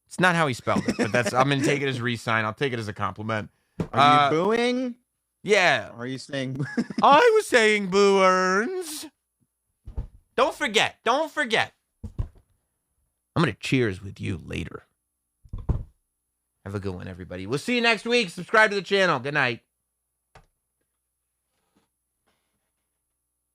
It's not how he spelled it, but I'm going to take it as resign. I'll take it as a compliment. Are you booing? Yeah. Or are you saying? I was saying Boo Earns. Don't forget. I'm going to cheers with you later. Have a good one, everybody. We'll see you next week. Subscribe to the channel. Good night.